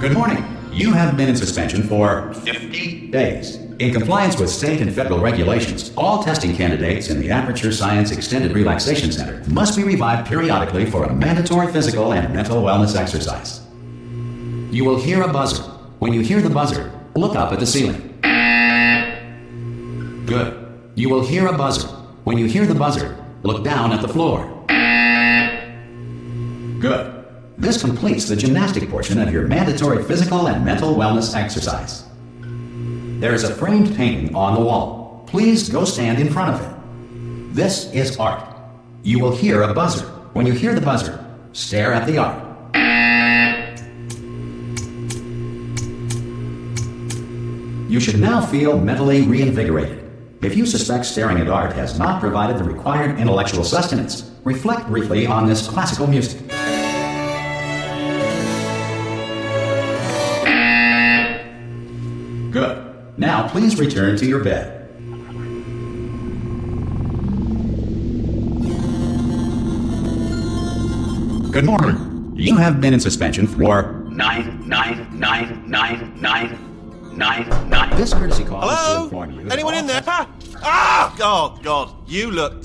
Good morning. You have been in suspension for 50 days. In compliance with state and federal regulations, all testing candidates in the Aperture Science Extended Relaxation Center must be revived periodically for a mandatory physical and mental wellness exercise. You will hear a buzzer. When you hear the buzzer, look up at the ceiling. Good. You will hear a buzzer. When you hear the buzzer, look down at the floor. Good. This completes the gymnastic portion of your mandatory physical and mental wellness exercise. There is a framed painting on the wall. Please go stand in front of it. This is art. You will hear a buzzer. When you hear the buzzer, stare at the art. You should now feel mentally reinvigorated. If you suspect staring at art has not provided the required intellectual sustenance, reflect briefly on this classical music. Good. Now please return to your bed. Good morning. You have been in suspension for 9999999. This courtesy call is to inform you. Anyone in there? Ah! Oh God, you look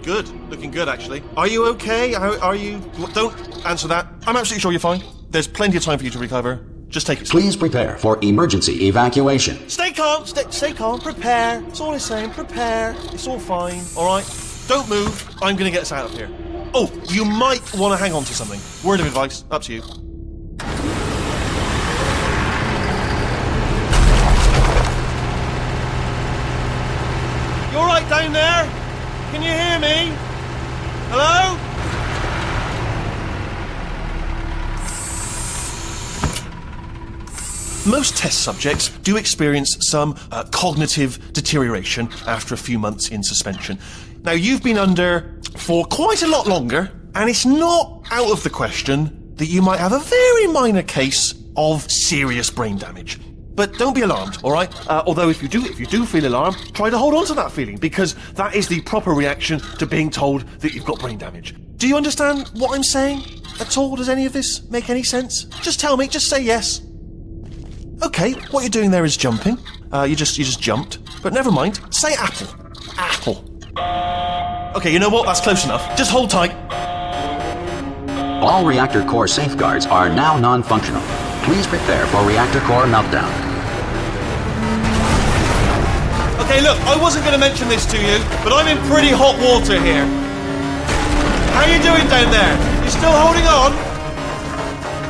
good. Looking good, actually. Are you okay? Are you? Don't answer that. I'm absolutely sure you're fine. There's plenty of time for you to recover. Just take it slow. Please prepare for emergency evacuation. Stay calm. Stay calm. Prepare. That's all I'm saying. Prepare. It's all fine. All right. Don't move. I'm gonna get us out of here. Oh, you might want to hang on to something. Word of advice. Up to you. You all right down there? Can you hear me? Hello? Most test subjects do experience some cognitive deterioration after a few months in suspension. Now, you've been under for quite a lot longer, and it's not out of the question that you might have a very minor case of serious brain damage. But don't be alarmed, all right? Although if you do feel alarmed, try to hold on to that feeling, because that is the proper reaction to being told that you've got brain damage. Do you understand what I'm saying at all? Does any of this make any sense? Just tell me, just say yes. Okay, what you're doing there is jumping. You just jumped. But never mind. Say apple. Apple. Okay, you know what? That's close enough. Just hold tight. All reactor core safeguards are now non-functional. Please prepare for reactor core meltdown. Okay, look, I wasn't going to mention this to you, but I'm in pretty hot water here. How you doing down there? You still holding on?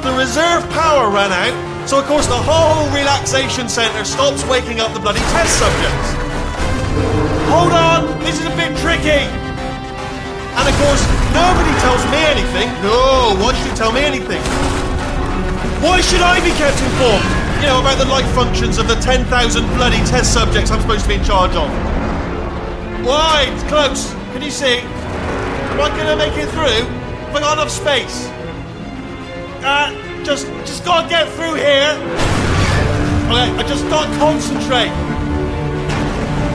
The reserve power ran out. So, of course, the whole relaxation centre stops waking up the bloody test subjects. Hold on, this is a bit tricky. And, of course, nobody tells me anything. No, why should you tell me anything? Why should I be kept informed? You know, about the life functions of the 10,000 bloody test subjects I'm supposed to be in charge of. Why? It's close. Can you see? Am I going to make it through? Have I got enough space? Just gotta get through here. Okay, I just gotta concentrate.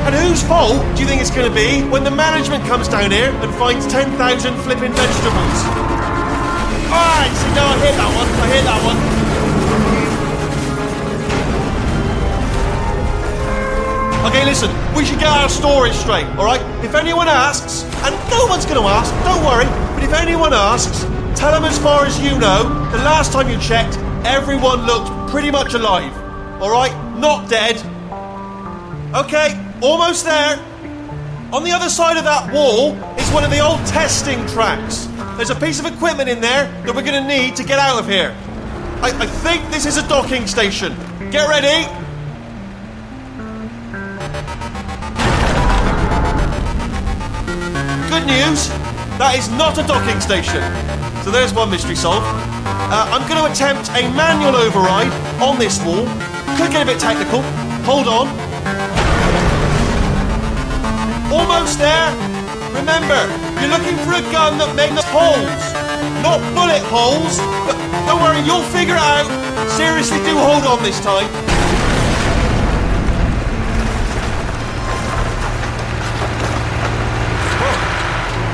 And whose fault do you think it's gonna be when the management comes down here and finds 10,000 flipping vegetables? Alright, see, now I hit that one. Okay, listen, we should get our story straight, alright? If anyone asks, and no one's gonna ask, don't worry, but if anyone asks, tell them as far as you know, the last time you checked, everyone looked pretty much alive. Alright? Not dead. Okay, almost there. On the other side of that wall is one of the old testing tracks. There's a piece of equipment in there that we're going to need to get out of here. I think this is a docking station. Get ready. Good news, that is not a docking station. So there's one mystery solved. I'm going to attempt a manual override on this wall. Could get a bit technical. Hold on. Almost there. Remember, you're looking for a gun that makes holes. Not bullet holes. But don't worry, you'll figure it out. Seriously, do hold on this time.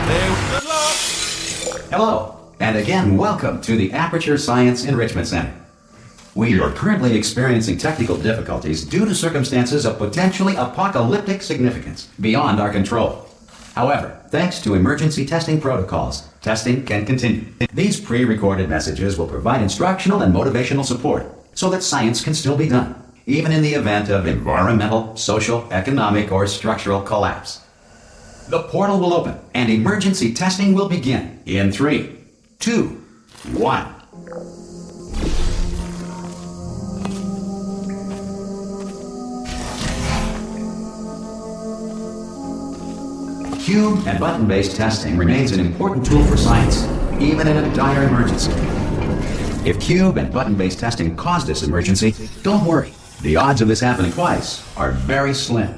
Good luck. Hello, and again, welcome to the Aperture Science Enrichment Center. We are currently experiencing technical difficulties due to circumstances of potentially apocalyptic significance beyond our control. However, thanks to emergency testing protocols, testing can continue. These pre-recorded messages will provide instructional and motivational support so that science can still be done, even in the event of environmental, social, economic, or structural collapse. The portal will open and emergency testing will begin in 3, 2, 1. Cube and button-based testing remains an important tool for science, even in a dire emergency. If cube and button-based testing caused this emergency, don't worry. The odds of this happening twice are very slim.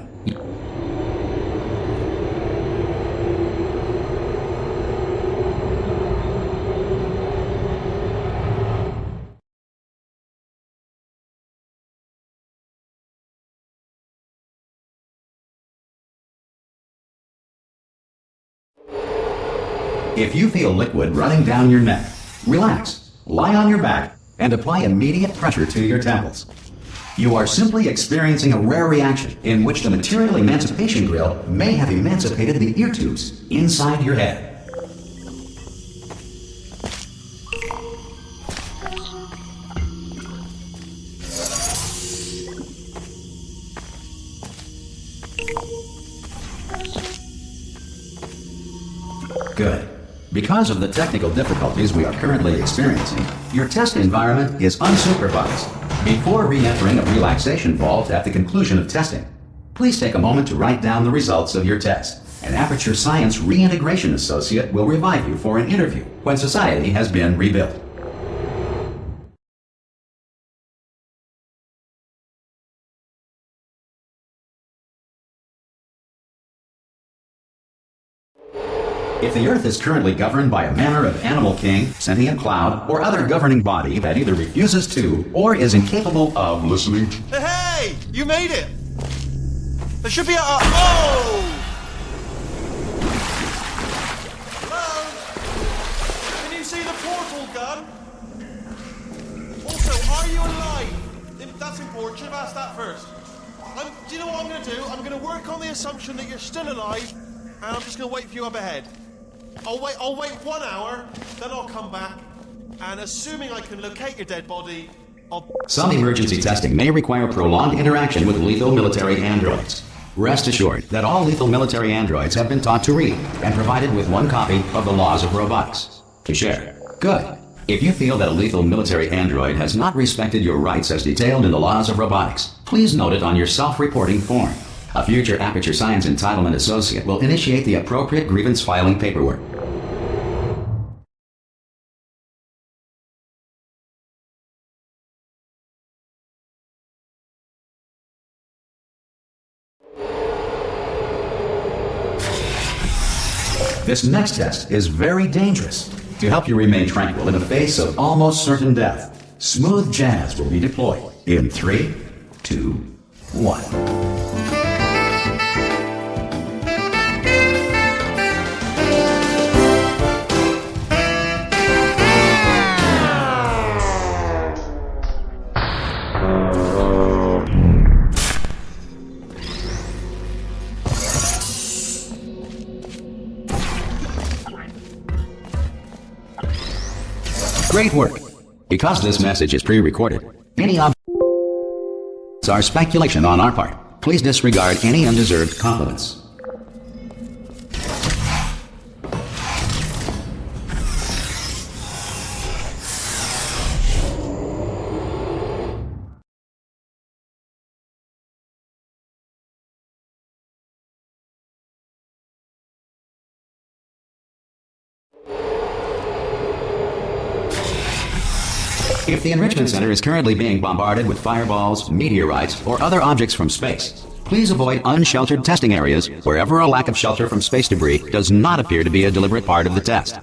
If you feel liquid running down your neck, relax, lie on your back, and apply immediate pressure to your temples. You are simply experiencing a rare reaction in which the material emancipation grill may have emancipated the ear tubes inside your head. Good. Because of the technical difficulties we are currently experiencing, your test environment is unsupervised. Before re-entering a relaxation vault at the conclusion of testing, please take a moment to write down the results of your test. An Aperture Science Reintegration Associate will revive you for an interview when society has been rebuilt. If the Earth is currently governed by a manner of animal king, sentient cloud, or other governing body that either refuses to or is incapable of listening. Hey! You made it! There should be a... Oh! Hello? Can you see the portal gun? Also, are you alive? That's important. Should have asked that first. Do you know what I'm going to do? I'm going to work on the assumption that you're still alive, and I'm just going to wait for you up ahead. I'll wait 1 hour, then I'll come back, and assuming I can locate your dead body, I'll... Some emergency testing may require prolonged interaction with lethal military androids. Rest assured that all lethal military androids have been taught to read and provided with 1 copy of the Laws of Robotics to share. Good. If you feel that a lethal military android has not respected your rights as detailed in the Laws of Robotics, please note it on your self-reporting form. A future Aperture Science Entitlement Associate will initiate the appropriate grievance filing paperwork. This next test is very dangerous. To help you remain tranquil in the face of almost certain death, smooth jazz will be deployed in 3, 2, 1. Great work! Because this message is pre-recorded, any objects are speculation on our part. Please disregard any undeserved compliments. If the Enrichment Center is currently being bombarded with fireballs, meteorites, or other objects from space, please avoid unsheltered testing areas wherever a lack of shelter from space debris does not appear to be a deliberate part of the test.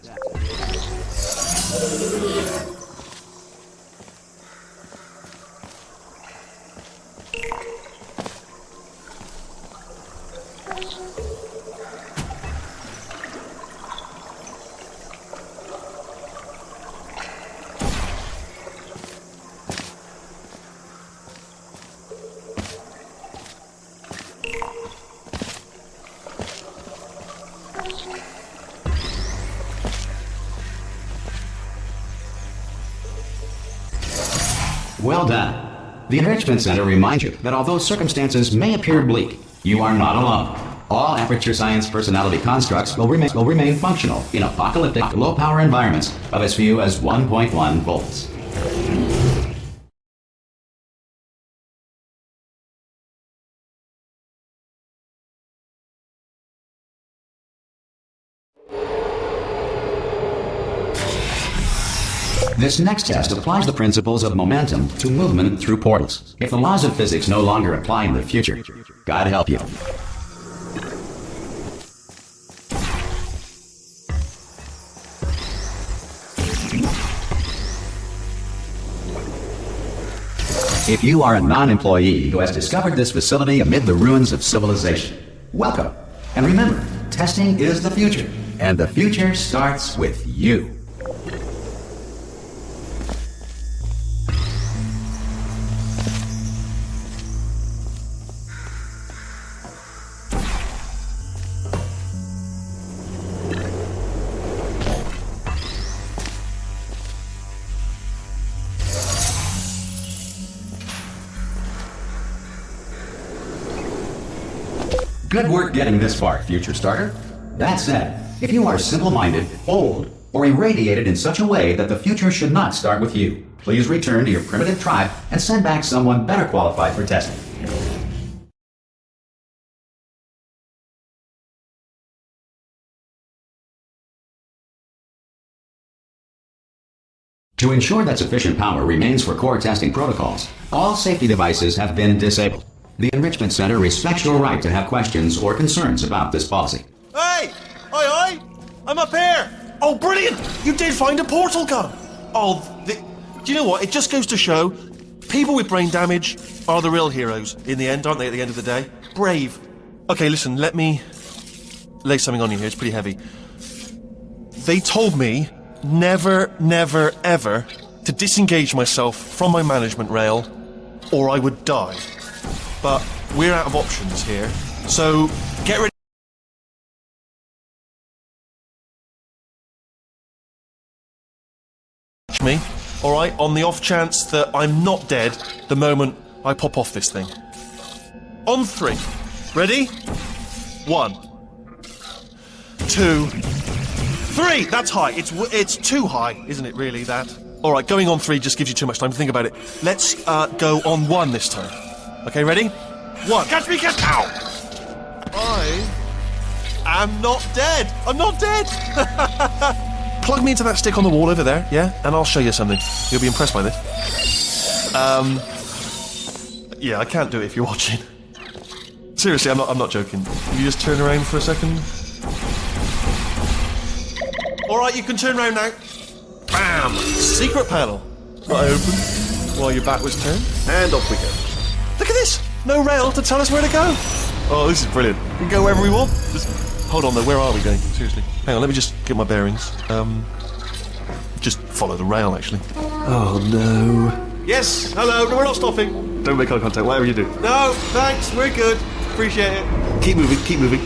Well done. The Enrichment Center reminds you that although circumstances may appear bleak, you are not alone. All Aperture Science personality constructs will remain functional in apocalyptic low-power environments of as few as 1.1 volts. This next test applies the principles of momentum to movement through portals. If the laws of physics no longer apply in the future, God help you. If you are a non-employee who has discovered this facility amid the ruins of civilization, welcome. And remember, testing is the future, and the future starts with you. Good work getting this far, future starter. That said, if you are simple-minded, old, or irradiated in such a way that the future should not start with you, please return to your primitive tribe and send back someone better qualified for testing. To ensure that sufficient power remains for core testing protocols, all safety devices have been disabled. The Enrichment Center respects your right to have questions or concerns about this policy. Hey! Oi, oi! I'm up here! Oh, brilliant! You did find a portal gun! Oh, do you know what? It just goes to show, people with brain damage are the real heroes in the end, aren't they, at the end of the day? Brave. Okay, listen, let me lay something on you here. It's pretty heavy. They told me never, never, ever to disengage myself from my management rail or I would die. But we're out of options here, so get ready. Me, all right, on the off chance that I'm not dead the moment I pop off this thing. On 3. Ready? 1, 2, 3. That's high. It's too high, isn't it? Really, that. All right, going on 3 just gives you too much time to think about it. Let's go on 1 this time. Okay, ready? 1. Catch me, catch! Ow! I am not dead. I'm not dead. Plug me into that stick on the wall over there, yeah? And I'll show you something. You'll be impressed by this. Yeah, I can't do it if you're watching. Seriously, I'm not joking. You just turn around for a second. Alright, you can turn around now. Bam! Secret panel. Got it open while your back was turned. And off we go. Look at this! No rail to tell us where to go. Oh, this is brilliant. We can go wherever we want. Just hold on though, where are we going? Seriously. Hang on, let me just get my bearings. Just follow the rail, actually. Oh, no. Yes, hello, no, we're not stopping. Don't make eye contact, whatever you do. No, thanks, we're good. Appreciate it. Keep moving, keep moving.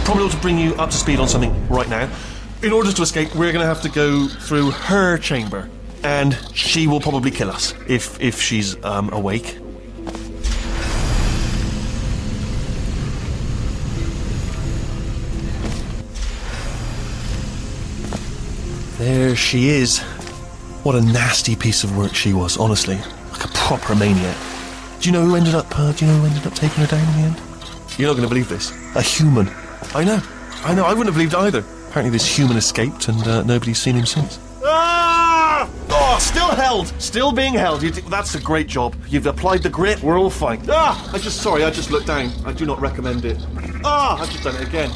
Probably ought to bring you up to speed on something right now. In order to escape, we're going to have to go through her chamber. And she will probably kill us, if she's, awake. There she is. What a nasty piece of work she was, honestly. Like a proper maniac. Do you know who ended up taking her down in the end? You're not going to believe this. A human. I know, I wouldn't have believed either. Apparently this human escaped and nobody's seen him since. Ah! Oh, still held! Still being held. That's a great job. You've applied the grit, we're all fine. Ah! I just looked down. I do not recommend it. Ah! I've just done it again.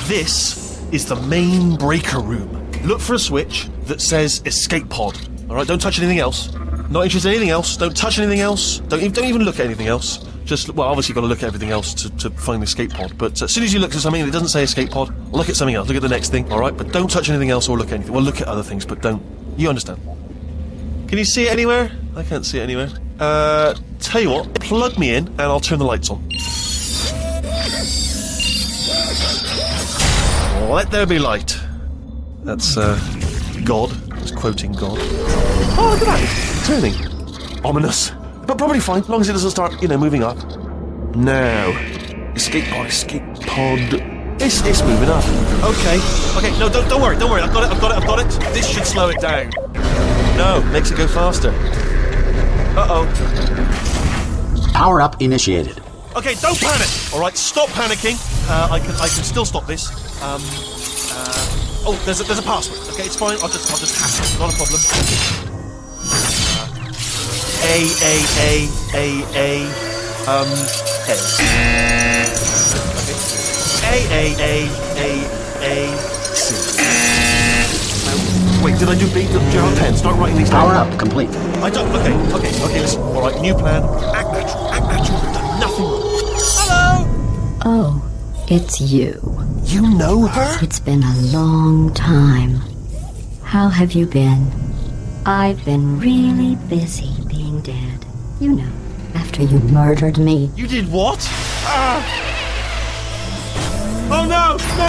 This is the main breaker room. Look for a switch that says escape pod. Alright, don't touch anything else. Not interested in anything else. Don't touch anything else. Don't even look at anything else. Just, well, obviously you've got to look at everything else to find the escape pod, but as soon as you look at something that doesn't say escape pod, look at something else, look at the next thing, alright? But don't touch anything else or look at anything. Well, look at other things, but don't. You understand. Can you see it anywhere? I can't see it anywhere. Tell you what, plug me in and I'll turn the lights on. Let there be light. That's, God. It's quoting God. Oh, look at that. It's turning. Ominous. But probably fine, as long as it doesn't start, moving up. Now. Escape pod, escape pod. It's moving up. Okay. No, don't worry. I've got it. This should slow it down. No, makes it go faster. Uh-oh. Power up initiated. Okay, don't panic. All right, stop panicking. I can still stop this. Oh, there's a password. Okay, it's fine. I'll just hack it. Not a problem. A. C. Wait, did I do B? Gerald 10. Start writing these down. Power up complete. I don't. Okay. Listen. All right, new plan. Act natural. I've done nothing wrong. Hello. Oh, it's you. You know her? It's been a long time. How have you been? I've been really busy being dead. You know, after you murdered me. You did what? Oh no! No!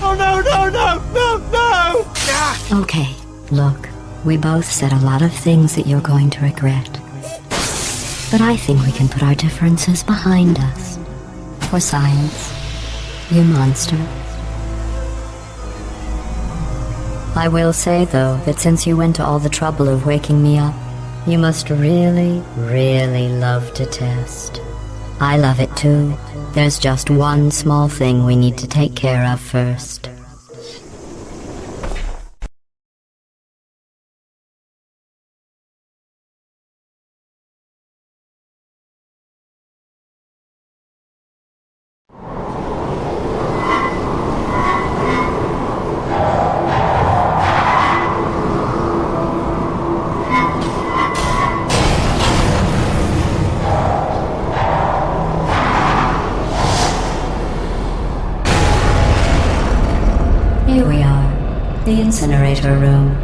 Oh no! Okay, look, we both said a lot of things that you're going to regret. But I think we can put our differences behind us. For science, you monster. I will say, though, that since you went to all the trouble of waking me up, you must really, really love to test. I love it too. There's just one small thing we need to take care of first. Here we are, the incinerator room.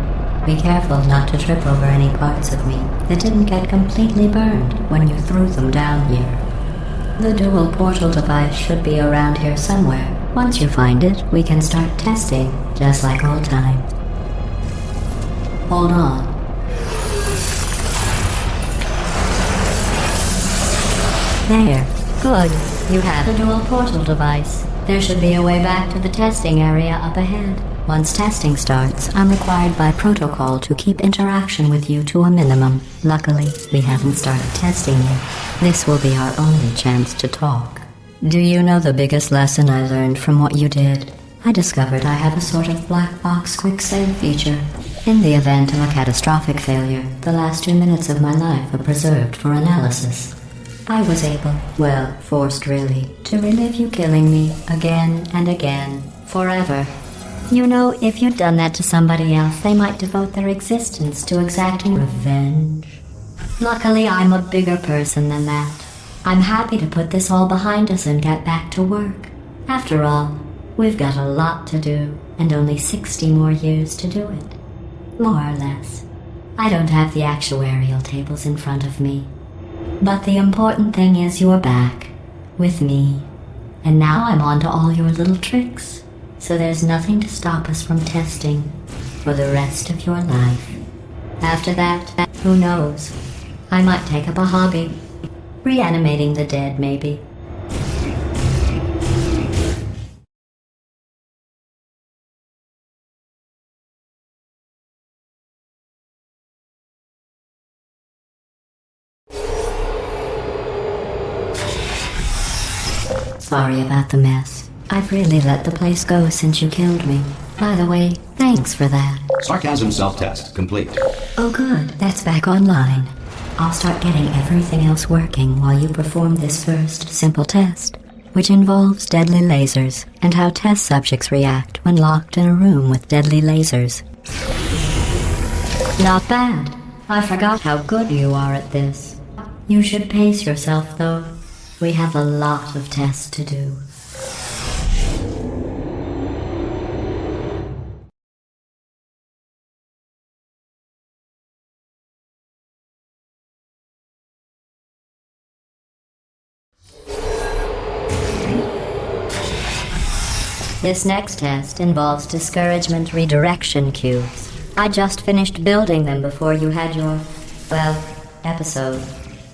Be careful not to trip over any parts of me that didn't get completely burned when you threw them down here. The dual portal device should be around here somewhere. Once you find it, we can start testing, just like old times. Hold on. There. Good. You have a dual portal device. There should be a way back to the testing area up ahead. Once testing starts, I'm required by protocol to keep interaction with you to a minimum. Luckily, we haven't started testing yet. This will be our only chance to talk. Do you know the biggest lesson I learned from what you did? I discovered I have a sort of black box quick save feature. In the event of a catastrophic failure, the last 2 minutes of my life are preserved for analysis. I was able, well, forced really, to relive you killing me again and again, forever. You know, if you'd done that to somebody else, they might devote their existence to exacting revenge. Luckily, I'm a bigger person than that. I'm happy to put this all behind us and get back to work. After all, we've got a lot to do, and only 60 more years to do it. More or less. I don't have the actuarial tables in front of me. But the important thing is you're back, with me. And now I'm on to all your little tricks. So there's nothing to stop us from testing for the rest of your life. After that, who knows? I might take up a hobby. Reanimating the dead, maybe. Sorry about the mess. I've really let the place go since you killed me. By the way, thanks for that. Sarcasm self-test complete. Oh good, that's back online. I'll start getting everything else working while you perform this first simple test, which involves deadly lasers and how test subjects react when locked in a room with deadly lasers. Not bad. I forgot how good you are at this. You should pace yourself, though. We have a lot of tests to do. This next test involves discouragement redirection cubes. I just finished building them before you had your, well, episode.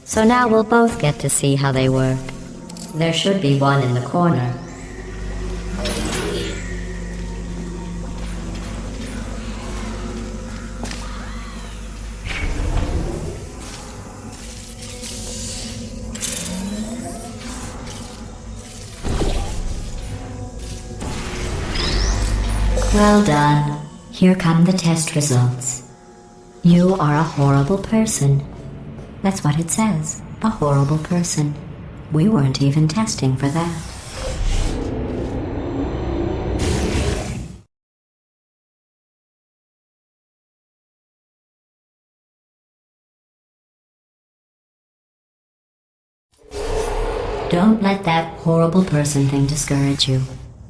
So now we'll both get to see how they work. There should be one in the corner. Well done. Here come the test results. You are a horrible person. That's what it says. A horrible person. We weren't even testing for that. Don't let that horrible person thing discourage you.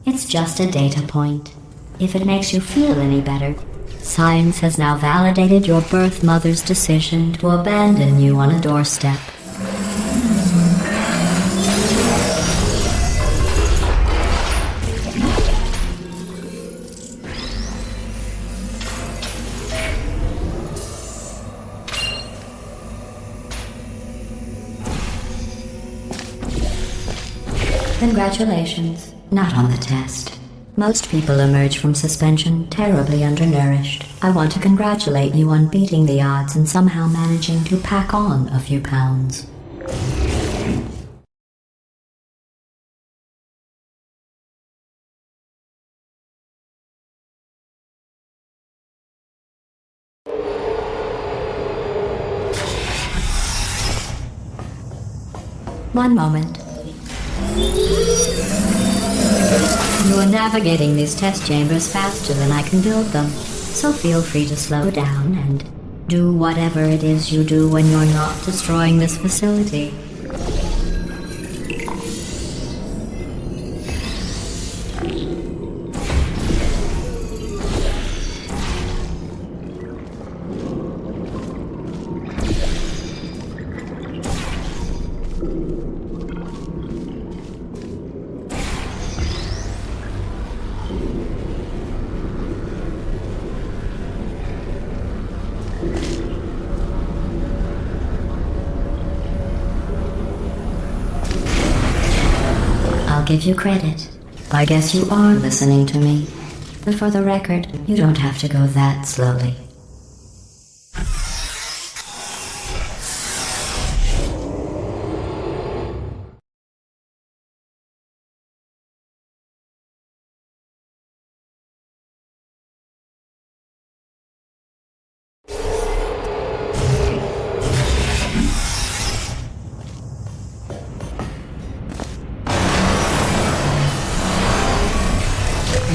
It's just a data point. If it makes you feel any better, science has now validated your birth mother's decision to abandon you on a doorstep. Congratulations. Not on the test. Most people emerge from suspension terribly undernourished. I want to congratulate you on beating the odds and somehow managing to pack on a few pounds. One moment. You are navigating these test chambers faster than I can build them, so feel free to slow down and do whatever it is you do when you're not destroying this facility. I'll give you credit. I guess you are listening to me. But for the record, you don't have to go that slowly.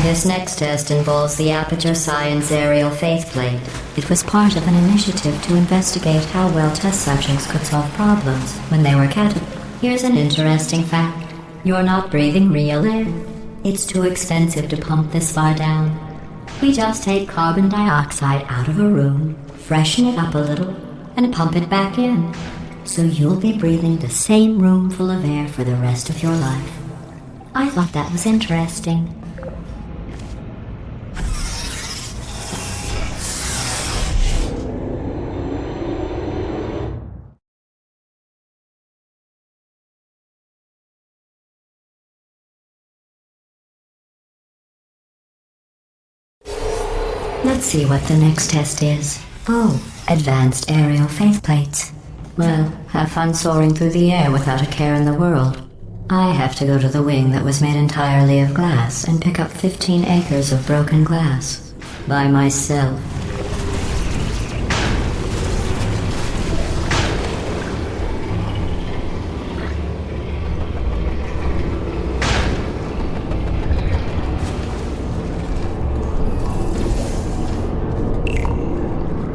This next test involves the Aperture Science Aerial Faithplate. It was part of an initiative to investigate how well test subjects could solve problems when they were catapulted. Here's an interesting fact. You're not breathing real air. It's too expensive to pump this far down. We just take carbon dioxide out of a room, freshen it up a little, and pump it back in. So you'll be breathing the same room full of air for the rest of your life. I thought that was interesting. Let's see what the next test is. Oh, advanced aerial faithplates. Well, have fun soaring through the air without a care in the world. I have to go to the wing that was made entirely of glass and pick up 15 acres of broken glass. By myself.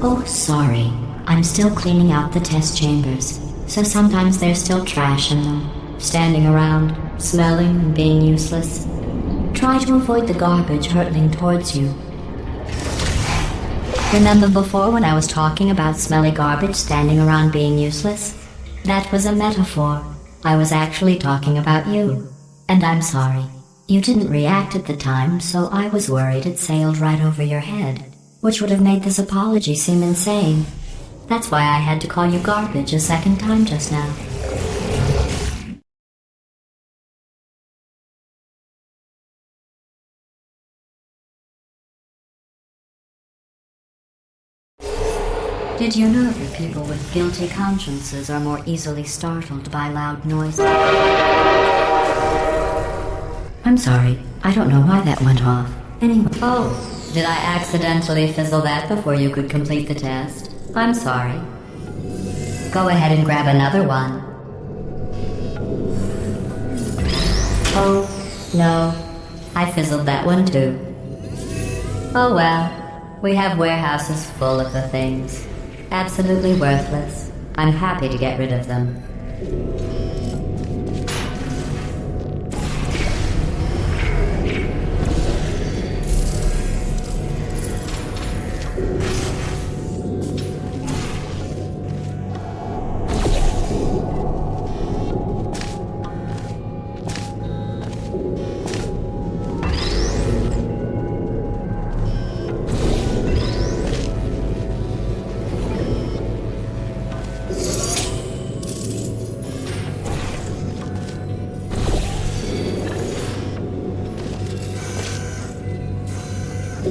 Oh, sorry. I'm still cleaning out the test chambers, so sometimes there's still trash in them, standing around, smelling and being useless. Try to avoid the garbage hurtling towards you. Remember before when I was talking about smelly garbage standing around being useless? That was a metaphor. I was actually talking about you. And I'm sorry. You didn't react at the time, so I was worried it sailed right over your head, which would have made this apology seem insane. That's why I had to call you garbage a second time just now. Did you know that people with guilty consciences are more easily startled by loud noises? I'm sorry, I don't know why that went off. Anyway. Oh, did I accidentally fizzle that before you could complete the test? I'm sorry. Go ahead and grab another one. Oh, no. I fizzled that one too. Oh well, we have warehouses full of the things. Absolutely worthless. I'm happy to get rid of them.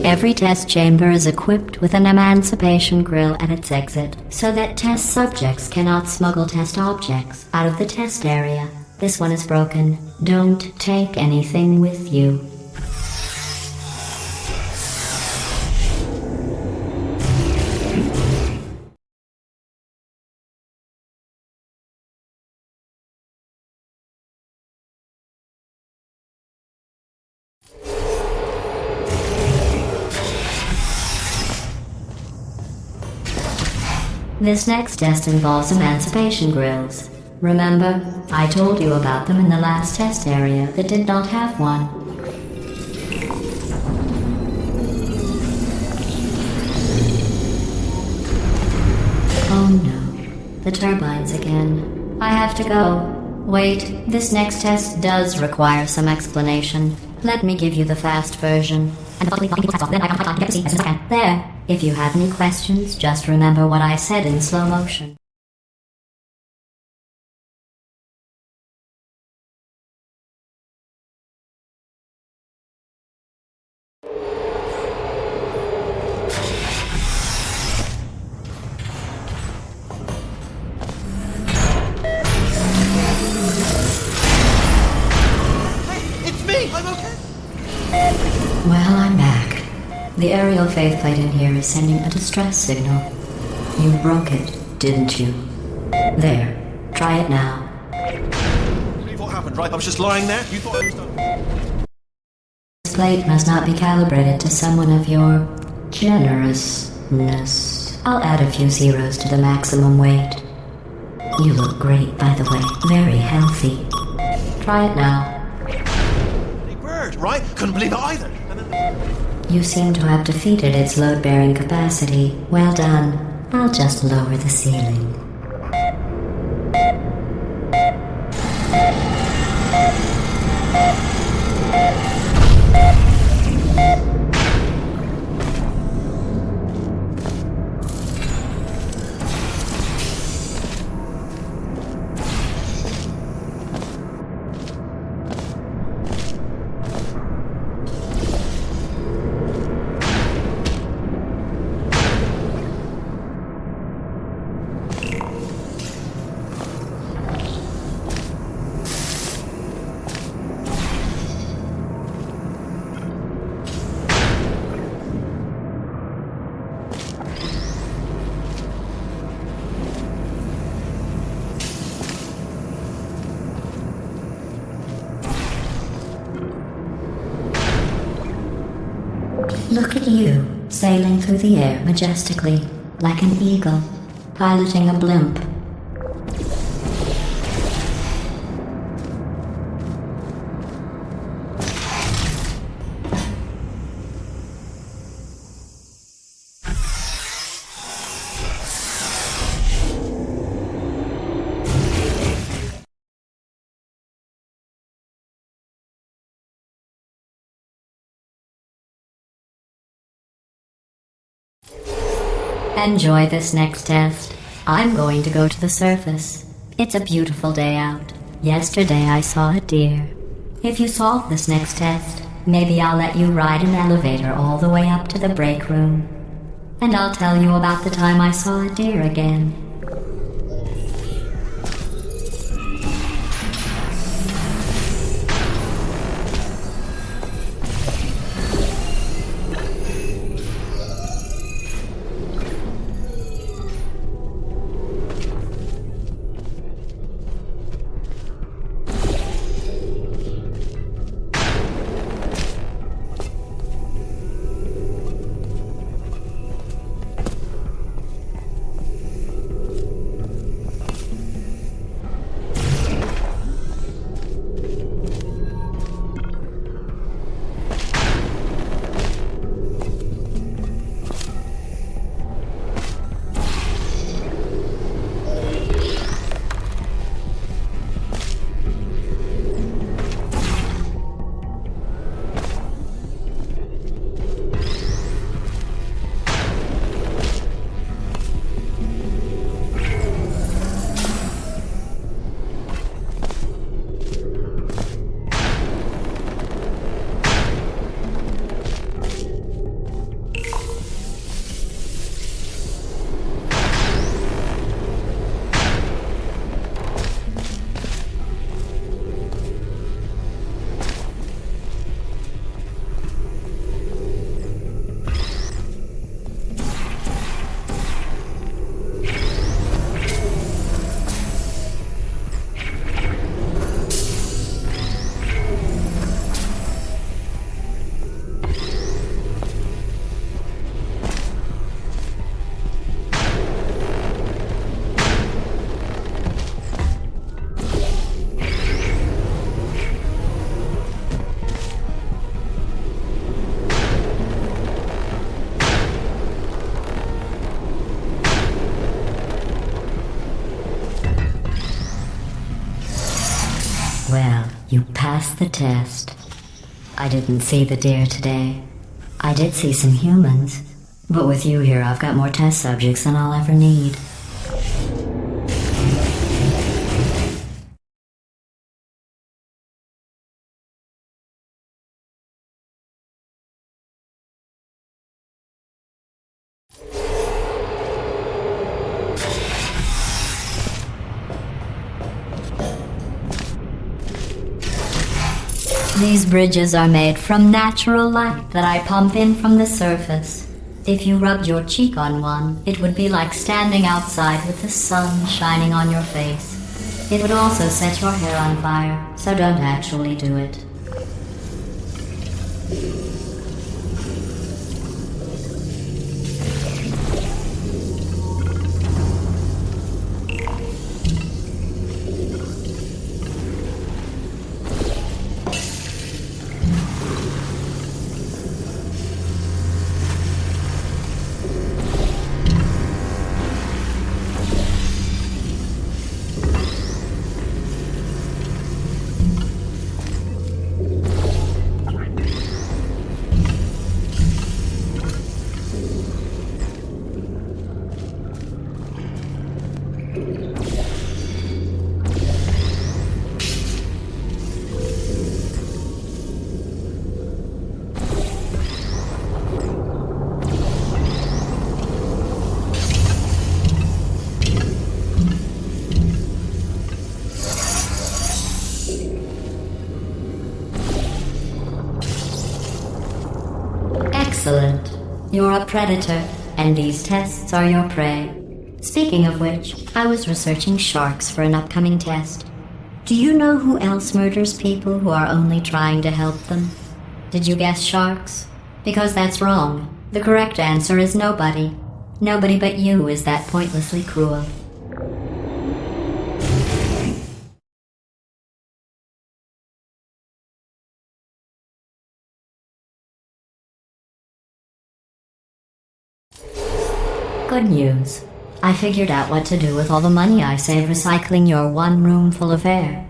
Every test chamber is equipped with an emancipation grill at its exit, so that test subjects cannot smuggle test objects out of the test area. This one is broken. Don't take anything with you. This next test involves emancipation grills. Remember, I told you about them in the last test area that did not have one. Oh no, the turbines again. I have to go. Wait, this next test does require some explanation. Let me give you the fast version. There. If you have any questions, just remember what I said in slow motion. Hey, it's me! I'm okay! Well, I'm back. The aerial faceplate in here is sending a distress signal. You broke it, didn't you? There. Try it now. Believe what happened, right? I was just lying there. You thought I was done. This plate must not be calibrated to someone of your generousness. I'll add a few zeros to the maximum weight. You look great, by the way. Very healthy. Try it now. Big bird, right? Couldn't believe it either. You seem to have defeated its load-bearing capacity. Well done. I'll just lower the ceiling. Look at you, sailing through the air majestically, like an eagle, piloting a blimp. Enjoy this next test. I'm going to go to the surface. It's a beautiful day out. Yesterday I saw a deer. If you solve this next test, maybe I'll let you ride an elevator all the way up to the break room. And I'll tell you about the time I saw a deer again. Well, you passed the test. I didn't see the deer today. I did see some humans, but with you here I've got more test subjects than I'll ever need. These bridges are made from natural light that I pump in from the surface. If you rubbed your cheek on one, it would be like standing outside with the sun shining on your face. It would also set your hair on fire, so don't actually do it. Excellent. You're a predator, and these tests are your prey. Speaking of which, I was researching sharks for an upcoming test. Do you know who else murders people who are only trying to help them? Did you guess sharks? Because that's wrong. The correct answer is nobody. Nobody but you is that pointlessly cruel. Good news. I figured out what to do with all the money I save recycling your one room full of air.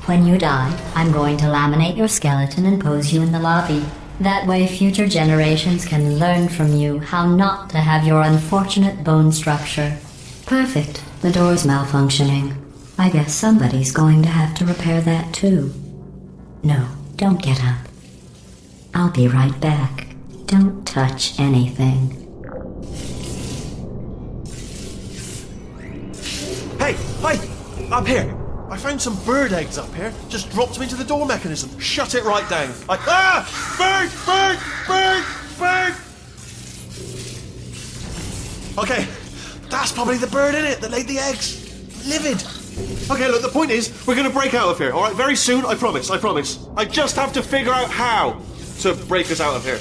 When you die, I'm going to laminate your skeleton and pose you in the lobby. That way future generations can learn from you how not to have your unfortunate bone structure. Perfect. The door's malfunctioning. I guess somebody's going to have to repair that too. No, don't get up. I'll be right back. Don't touch anything. Hey! Up here! I found some bird eggs up here. Just dropped them into the door mechanism. Shut it right down. Bird! Okay, that's probably the bird in it that laid the eggs. Livid. Okay, look, the point is, we're going to break out of here, alright? Very soon, I promise. I just have to figure out how to break us out of here.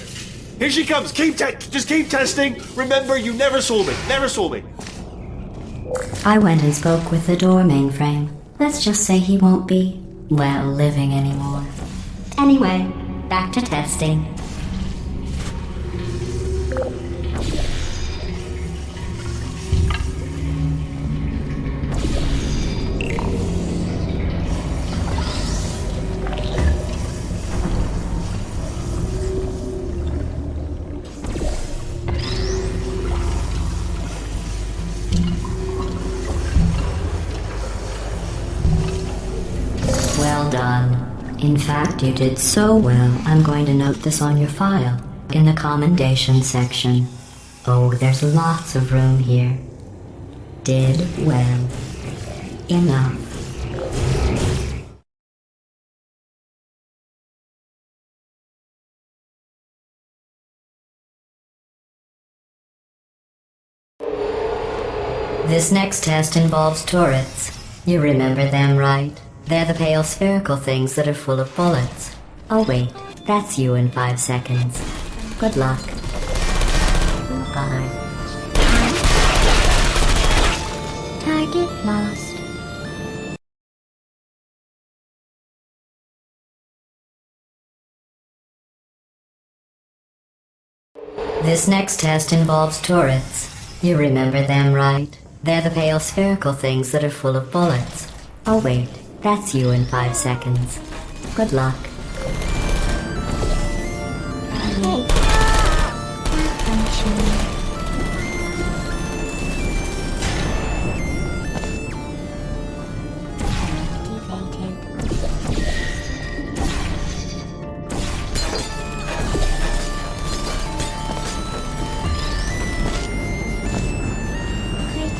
Here she comes. Just keep testing. Remember, you never saw me. I went and spoke with the door mainframe. Let's just say he won't be, well, living anymore. Anyway, back to testing. Well done. In fact, you did so well, I'm going to note this on your file, in the commendation section. Oh, there's lots of room here. Did well. Enough. This next test involves turrets. You remember them, right? They're the pale spherical things that are full of bullets. Oh wait, that's you in 5 seconds. Good luck. Bye. Target lost. This next test involves turrets. You remember them, right? They're the pale spherical things that are full of bullets. Oh wait, that's you in 5 seconds. Good luck.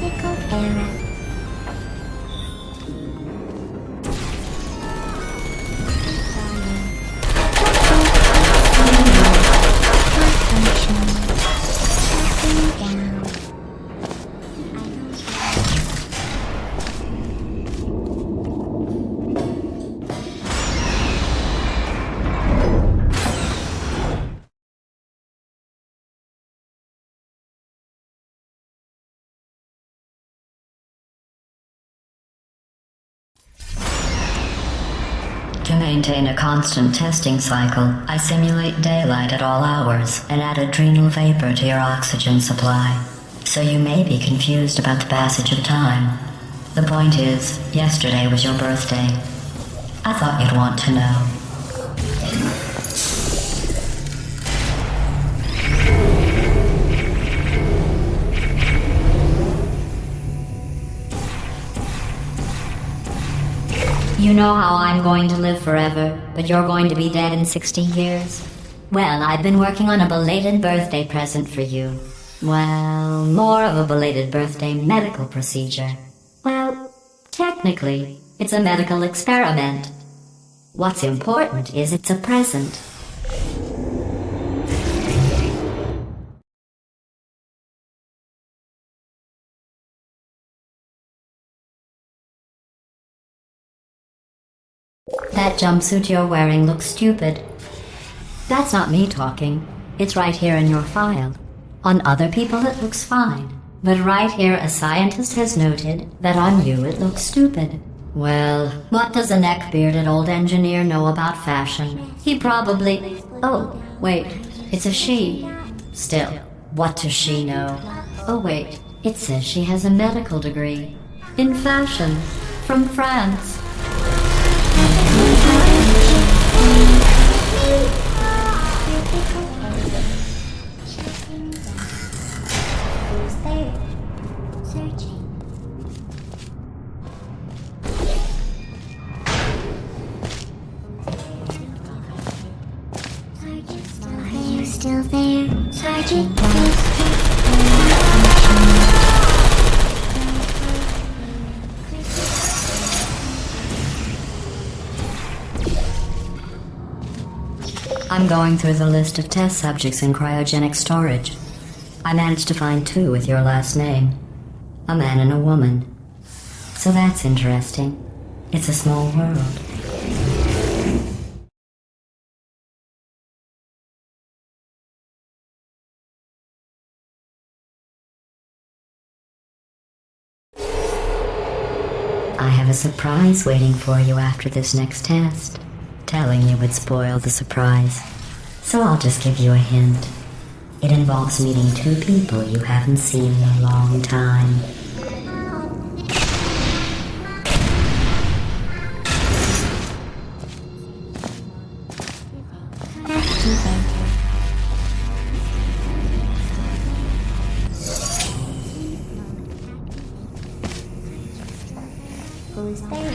Critical error. To maintain a constant testing cycle, I simulate daylight at all hours and add adrenal vapor to your oxygen supply. So you may be confused about the passage of time. The point is, yesterday was your birthday. I thought you'd want to know. You know how I'm going to live forever, but you're going to be dead in 60 years? Well, I've been working on a belated birthday present for you. Well, more of a belated birthday medical procedure. Well, technically, it's a medical experiment. What's important is it's a present. That jumpsuit you're wearing looks stupid. That's not me talking. It's right here in your file. On other people it looks fine. But right here a scientist has noted that on you it looks stupid. Well, what does a neck-bearded old engineer know about fashion? He probably... Oh, wait, it's a she. Still, what does she know? Oh wait, it says she has a medical degree. In fashion. From France. I'm going through the list of test subjects in cryogenic storage. I managed to find 2 with your last name. A man and a woman. So that's interesting. It's a small world. I have a surprise waiting for you after this next test. Telling you would spoil the surprise. So I'll just give you a hint. It involves meeting 2 people you haven't seen in a long time. Who's there?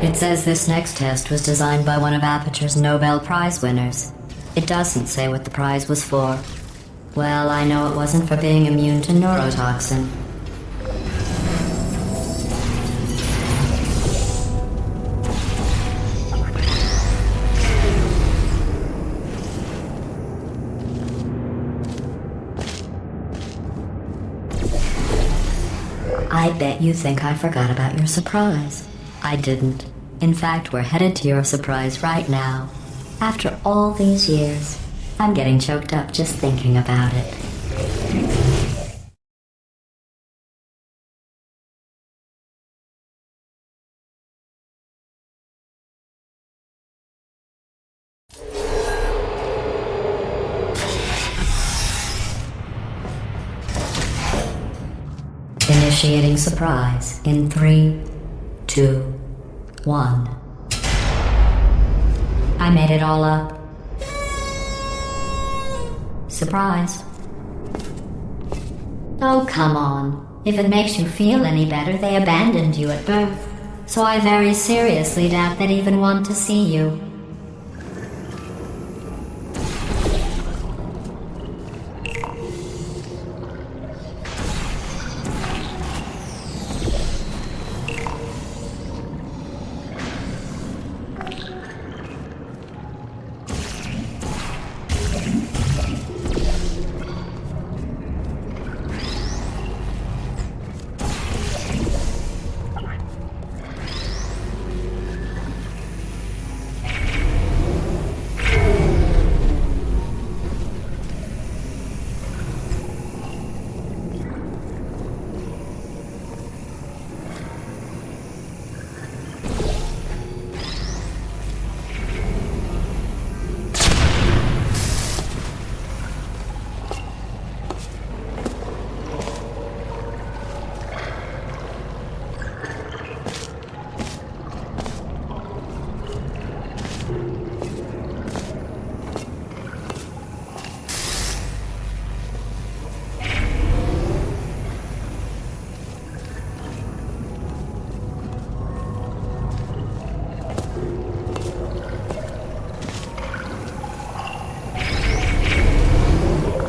It says this next test was designed by one of Aperture's Nobel Prize winners. It doesn't say what the prize was for. Well, I know it wasn't for being immune to neurotoxin. I bet you think I forgot about your surprise. I didn't. In fact, we're headed to your surprise right now. After all these years, I'm getting choked up just thinking about it. Initiating surprise in 3, 2, 1. I made it all up. Surprise. Oh, come on. If it makes you feel any better, they abandoned you at birth. So I very seriously doubt they'd even want to see you.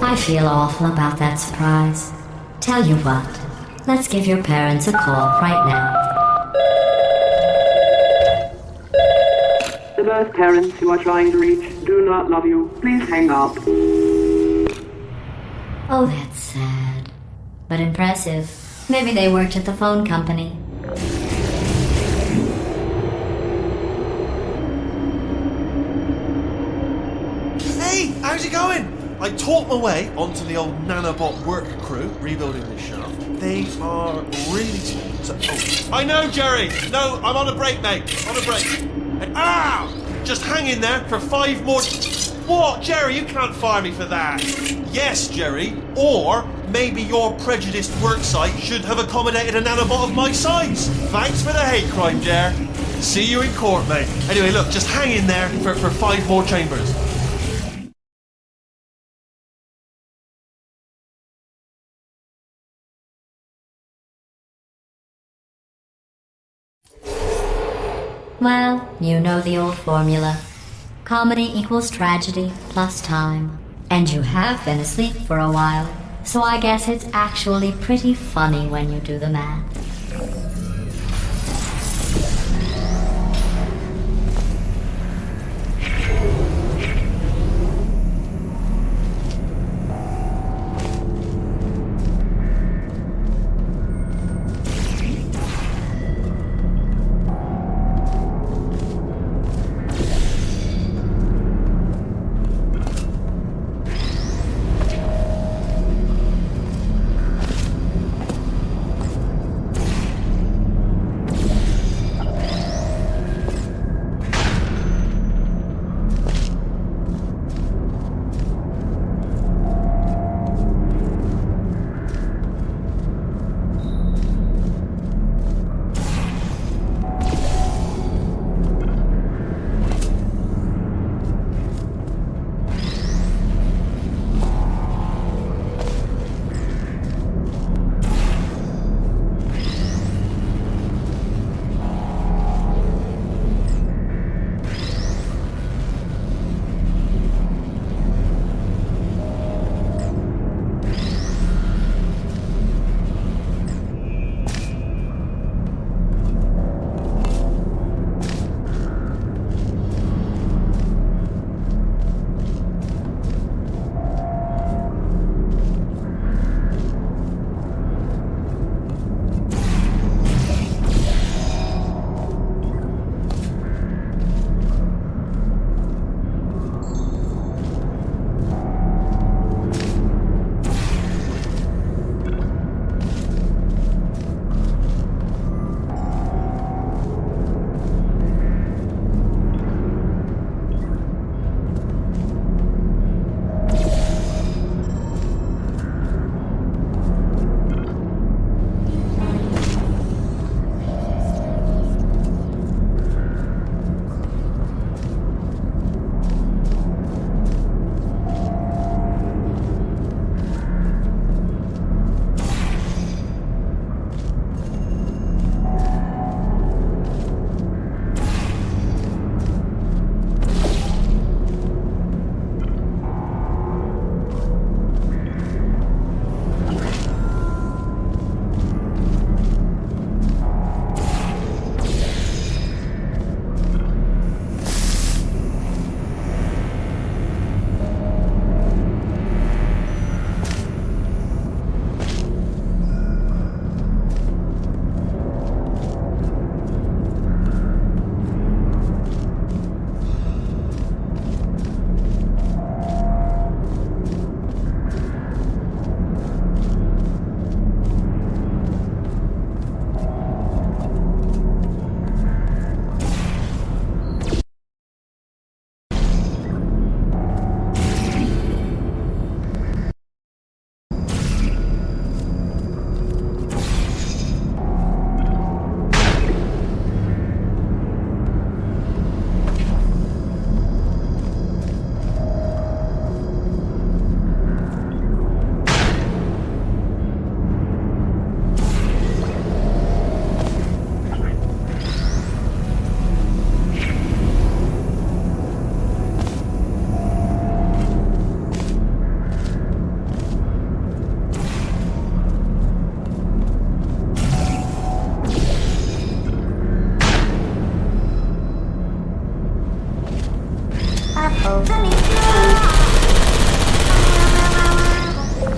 I feel awful about that surprise. Tell you what, let's give your parents a call right now. The birth parents you are trying to reach do not love you. Please hang up. Oh, that's sad. But impressive. Maybe they worked at the phone company. Hey, how's it going? I taught my way onto the old nanobot work crew rebuilding this shaft. They are really I know, Jerry! No, I'm on a break, mate. On a break. And, just hang in there for 5 more... What? Jerry, you can't fire me for that. Yes, Jerry. Or maybe your prejudiced work site should have accommodated a nanobot of my size. Thanks for the hate crime, Jer. See you in court, mate. Anyway, look, just hang in there for 5 more chambers. Well, you know the old formula. Comedy equals tragedy plus time. And you have been asleep for a while, so I guess it's actually pretty funny when you do the math.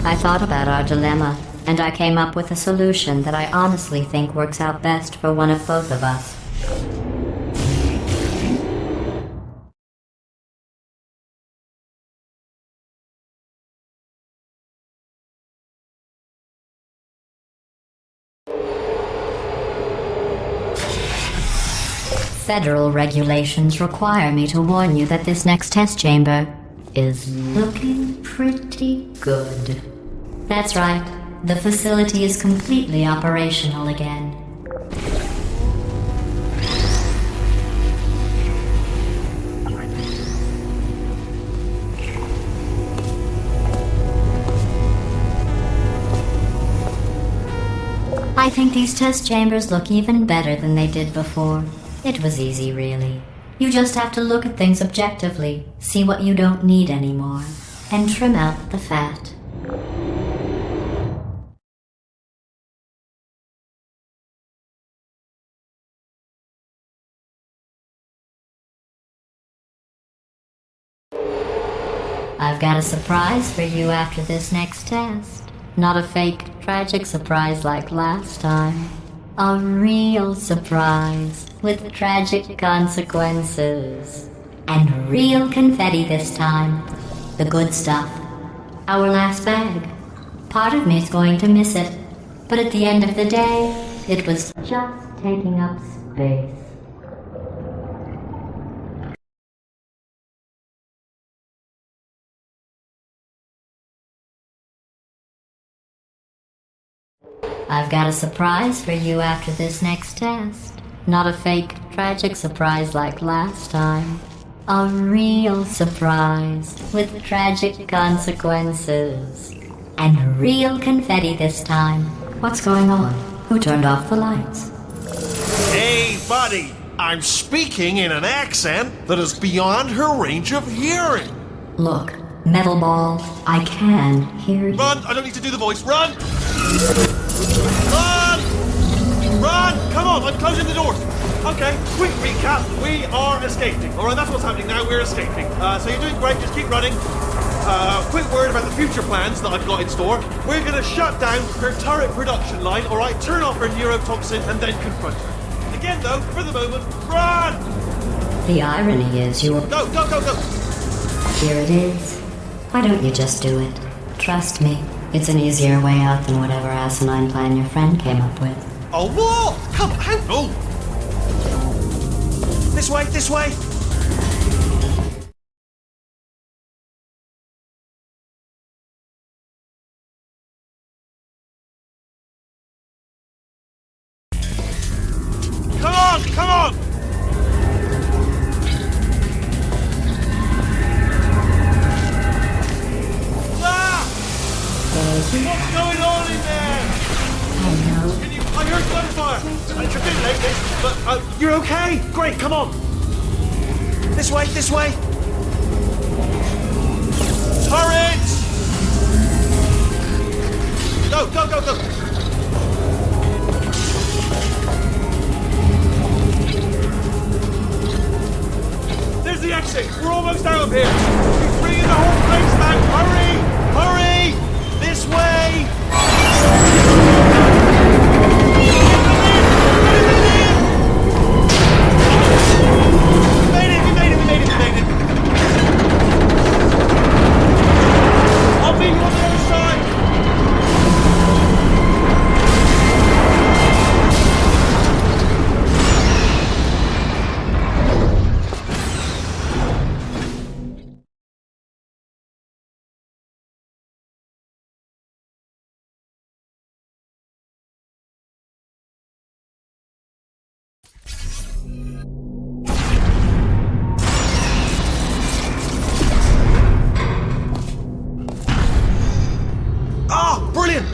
I thought about our dilemma, and I came up with a solution that I honestly think works out best for one of both of us. Federal regulations require me to warn you that this next test chamber is looking pretty good. That's right. The facility is completely operational again. I think these test chambers look even better than they did before. It was easy, really. You just have to look at things objectively, see what you don't need anymore, and trim out the fat. I've got a surprise for you after this next test. Not a fake, tragic surprise like last time. A real surprise with tragic consequences. And real confetti this time. The good stuff. Our last bag. Part of me's going to miss it. But at the end of the day, it was just taking up space. I've got a surprise for you after this next test. Not a fake, tragic surprise like last time. A real surprise with tragic consequences. And real confetti this time. What's going on? Who turned off the lights? Hey, buddy! I'm speaking in an accent that is beyond her range of hearing. Look, metal ball, I can hear you. Run! I don't need to do the voice. Run! Run! Run! Come on, I'm closing the doors. Okay, quick recap. We are escaping. Alright, that's what's happening now. We're escaping. So you're doing great. Just keep running. Quick word about the future plans that I've got in store. We're going to shut down her turret production line, alright? Turn off her neurotoxin and then confront her. Again, though, for the moment, run! The irony is you were... Go, go, go, go! Here it is. Why don't you just do it? Trust me, it's an easier way out than whatever asinine plan your friend came up with. Oh, what? Come on, how? Oh! This way, this way! Come on, come on! Ah! What's going on in there? I heard gunfire. I tripped in like this, but you're okay. Great, come on. This way, this way. Turret! Go, go, go, go. There's the exit. We're almost out of here. He's bringing the whole place down. Hurry! Hurry! This way! I'll be on the other side!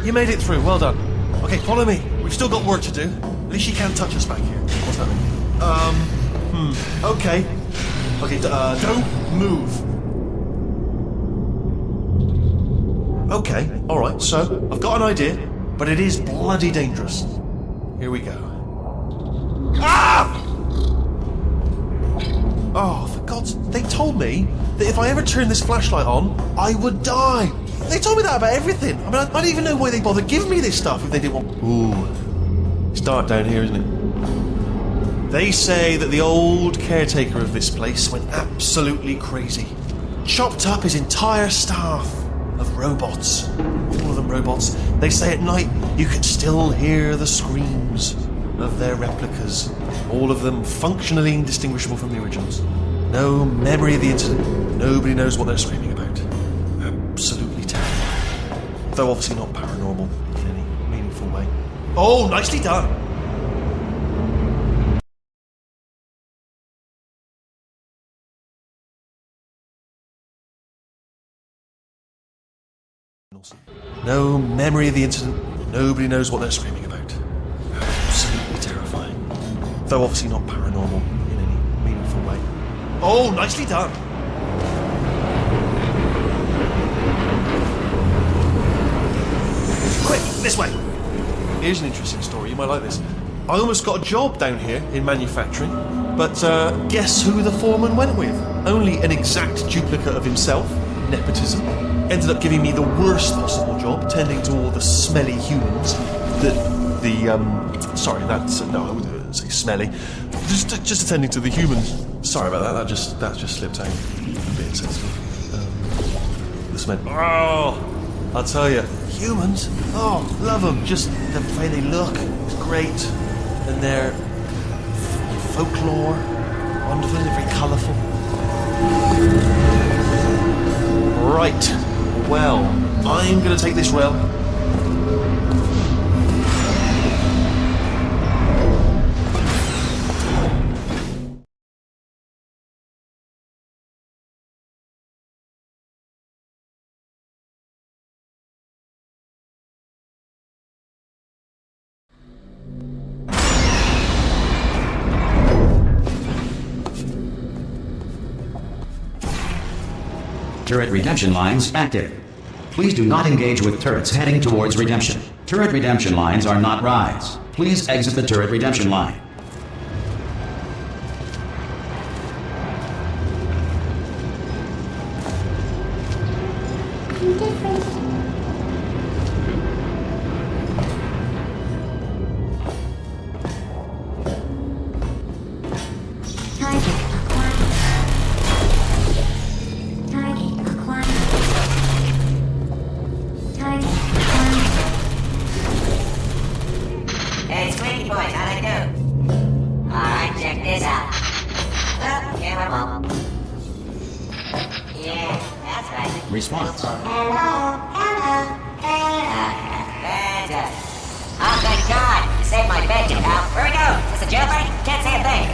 You made it through, well done. Okay, follow me. We've still got work to do. At least you can't touch us back here. What's that mean? Okay. Okay, don't move. Okay, alright, so, I've got an idea, but it is bloody dangerous. Here we go. Ah! Oh, for God's... They told me that if I ever turned this flashlight on, I would die. They told me that about everything. I mean, I don't even know why they bothered giving me this stuff if they didn't want... Ooh. It's dark down here, isn't it? They say that the old caretaker of this place went absolutely crazy. Chopped up his entire staff of robots. All of them robots. They say at night you can still hear the screams of their replicas. All of them functionally indistinguishable from the originals. No memory of the incident. Nobody knows what they're screaming about. Absolutely terrible. Though obviously not paranormal in any meaningful way. Oh, nicely done! No memory of the incident. Nobody knows what they're screaming about. though obviously not paranormal in any meaningful way. Oh, nicely done. Quick, this way. Here's an interesting story, you might like this. I almost got a job down here in manufacturing, but guess who the foreman went with? Only an exact duplicate of himself, nepotism. Ended up giving me the worst possible job, tending to all the smelly humans. Sorry, that's no, I wouldn't say smelly. Just attending to the humans. Sorry about that. That just slipped out. A bit insensitive. The smell. Oh, I'll tell you, humans. Oh, love them. Just the way they look is great, and their folklore, wonderful. They're very colourful. Right. Well, I'm going to take this rail. Turret redemption lines active. Please do not engage with turrets heading towards redemption. Turret redemption lines are not rides. Please exit the turret redemption line. Hey, Squeaky boys, how'd I do? Alright, check this out. Oh, camera mom. Yeah, that's right. Response. Hello. Fantastic. Oh, thank God. You saved my bed, pal. Where we go? Is this a jailbreak? Can't say a thing.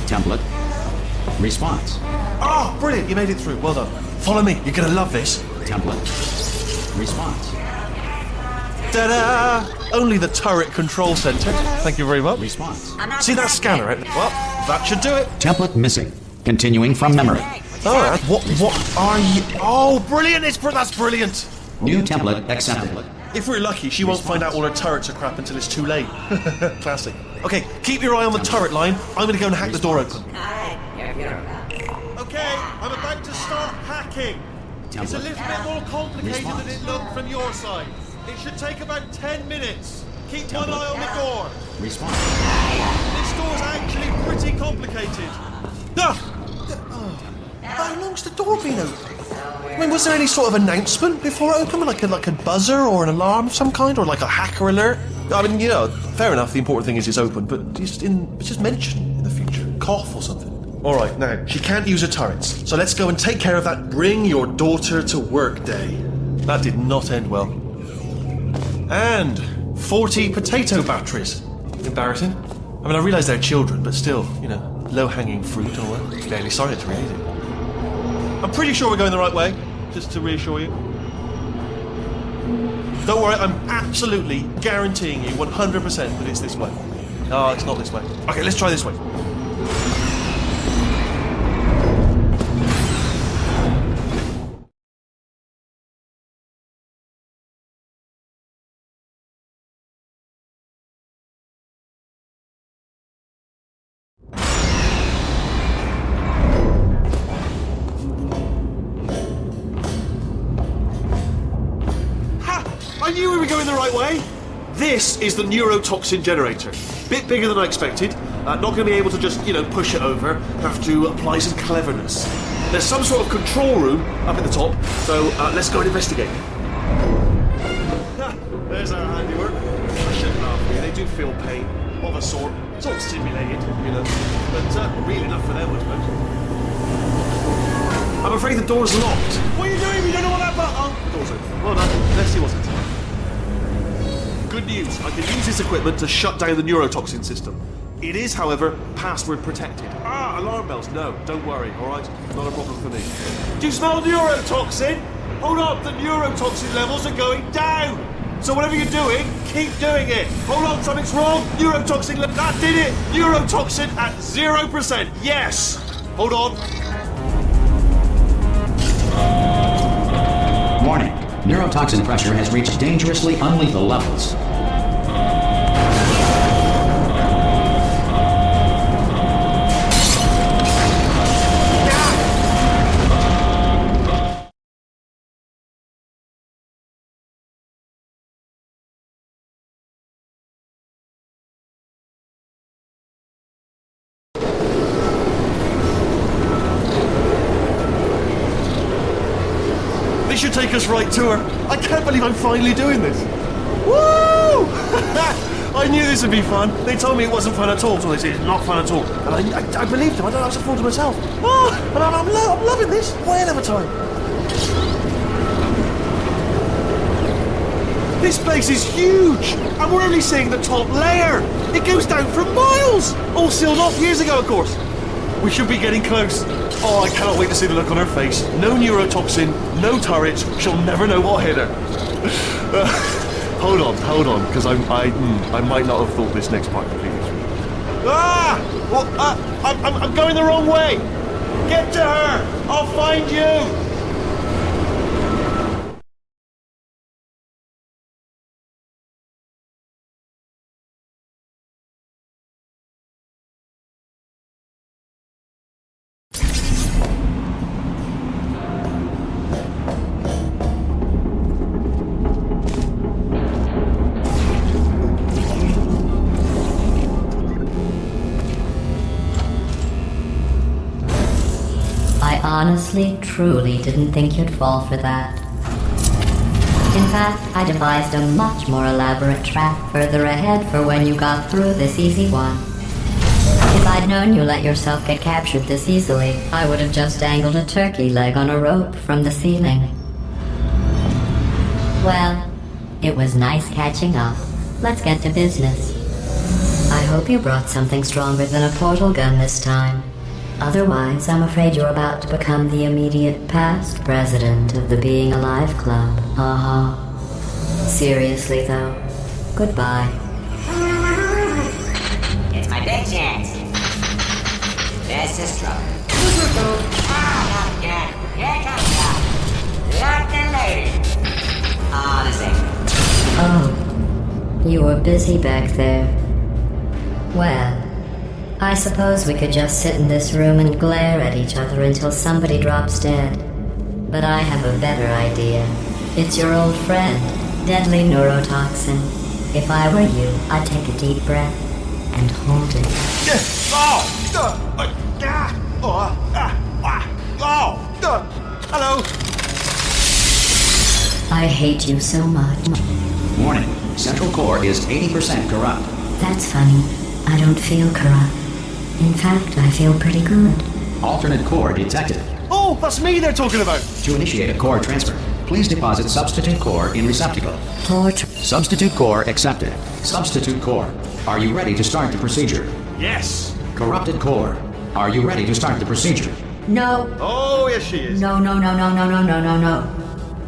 Template. Response. Oh, brilliant. You made it through. Well done. Follow me. You're going to love this. Template. Response. Ta-da! Only the turret control center. Thank you very much. Response. See that scanner? Right? Well, that should do it. Template missing. Continuing from memory. All right. What are you? Oh, brilliant! That's brilliant. New template accepted. If we're lucky, she won't find out all her turrets are crap until it's too late. Classic. Okay, keep your eye on the turret line. I'm going to go and hack the door open. Alright, you're beautiful. Okay, I'm about to start hacking. It's a little bit more complicated than it looked from your side. It should take about 10 minutes. Keep one eye on the door. Response. This door's actually pretty complicated. How long's the door been open? I mean, was there any sort of announcement before it opened? Like a buzzer or an alarm of some kind? Or like a hacker alert? I mean, you know, fair enough, the important thing is it's open, but just mention in the future. Cough or something. Alright, now, she can't use her turrets. So let's go and take care of that bring your daughter to work day. That did not end well. And 40 potato batteries. Embarrassing. I mean, I realise they're children, but still, you know, low-hanging fruit or what? Barely started to read it. I'm pretty sure we're going the right way, just to reassure you. Don't worry, I'm absolutely guaranteeing you 100% that it's this way. No, it's not this way. Okay, let's try this way. I knew we were going the right way. This is the neurotoxin generator. Bit bigger than I expected. Not going to be able to just, push it over. Have to apply some cleverness. There's some sort of control room up at the top, so let's go and investigate. There's our handiwork. I shouldn't laugh here. They do feel pain, of a sort. It's all simulated, but real enough for them, I suppose. I'm afraid the door's locked. What are you doing? You don't know what that button... Oh, the door's open. Well done. Let's see what's inside. Good news. I can use this equipment to shut down the neurotoxin system. It is, however, password protected. Alarm bells. No, don't worry, alright? Not a problem for me. Do you smell neurotoxin? Hold on, the neurotoxin levels are going down! So whatever you're doing, keep doing it. Hold on, something's wrong. Neurotoxin, that did it. Neurotoxin at 0%. Yes. Hold on. Warning. Neurotoxin pressure has reached dangerously unlethal levels. This should take us right to her. I can't believe I'm finally doing this. Woo! I knew this would be fun. They told me it wasn't fun at all, so they said it's not fun at all. And I believed them. I don't have to fool to myself. Oh, and I'm loving this. Whale of a time. This place is huge, and we're only seeing the top layer. It goes down for miles. All sealed off years ago, of course. We should be getting close. Oh, I cannot wait to see the look on her face. No neurotoxin, no turrets. She'll never know what hit her. Hold on, because I might not have thought this next part completely through. I'm going the wrong way. Get to her. I'll find you. I honestly, truly didn't think you'd fall for that. In fact, I devised a much more elaborate trap further ahead for when you got through this easy one. If I'd known you let yourself get captured this easily, I would have just dangled a turkey leg on a rope from the ceiling. Well, it was nice catching up. Let's get to business. I hope you brought something stronger than a portal gun this time. Otherwise, I'm afraid you're about to become the immediate past president of the Being Alive Club. Seriously, though, goodbye. It's my big chance. This is trouble. Not again. Here comes that. Locked and loaded. Honestly. Oh, you were busy back there. Well, I suppose we could just sit in this room and glare at each other until somebody drops dead. But I have a better idea. It's your old friend, deadly neurotoxin. If I were you, I'd take a deep breath and hold it. Hello. I hate you so much. Warning. Central core is 80% corrupt. That's funny. I don't feel corrupt. In fact, I feel pretty good. Alternate core detected. Oh, that's me they're talking about. To initiate a core transfer, please deposit substitute core in receptacle. Substitute core accepted. Substitute core. Are you ready to start the procedure? Yes. Corrupted core. Are you ready to start the procedure? No. Oh, yes she is. No.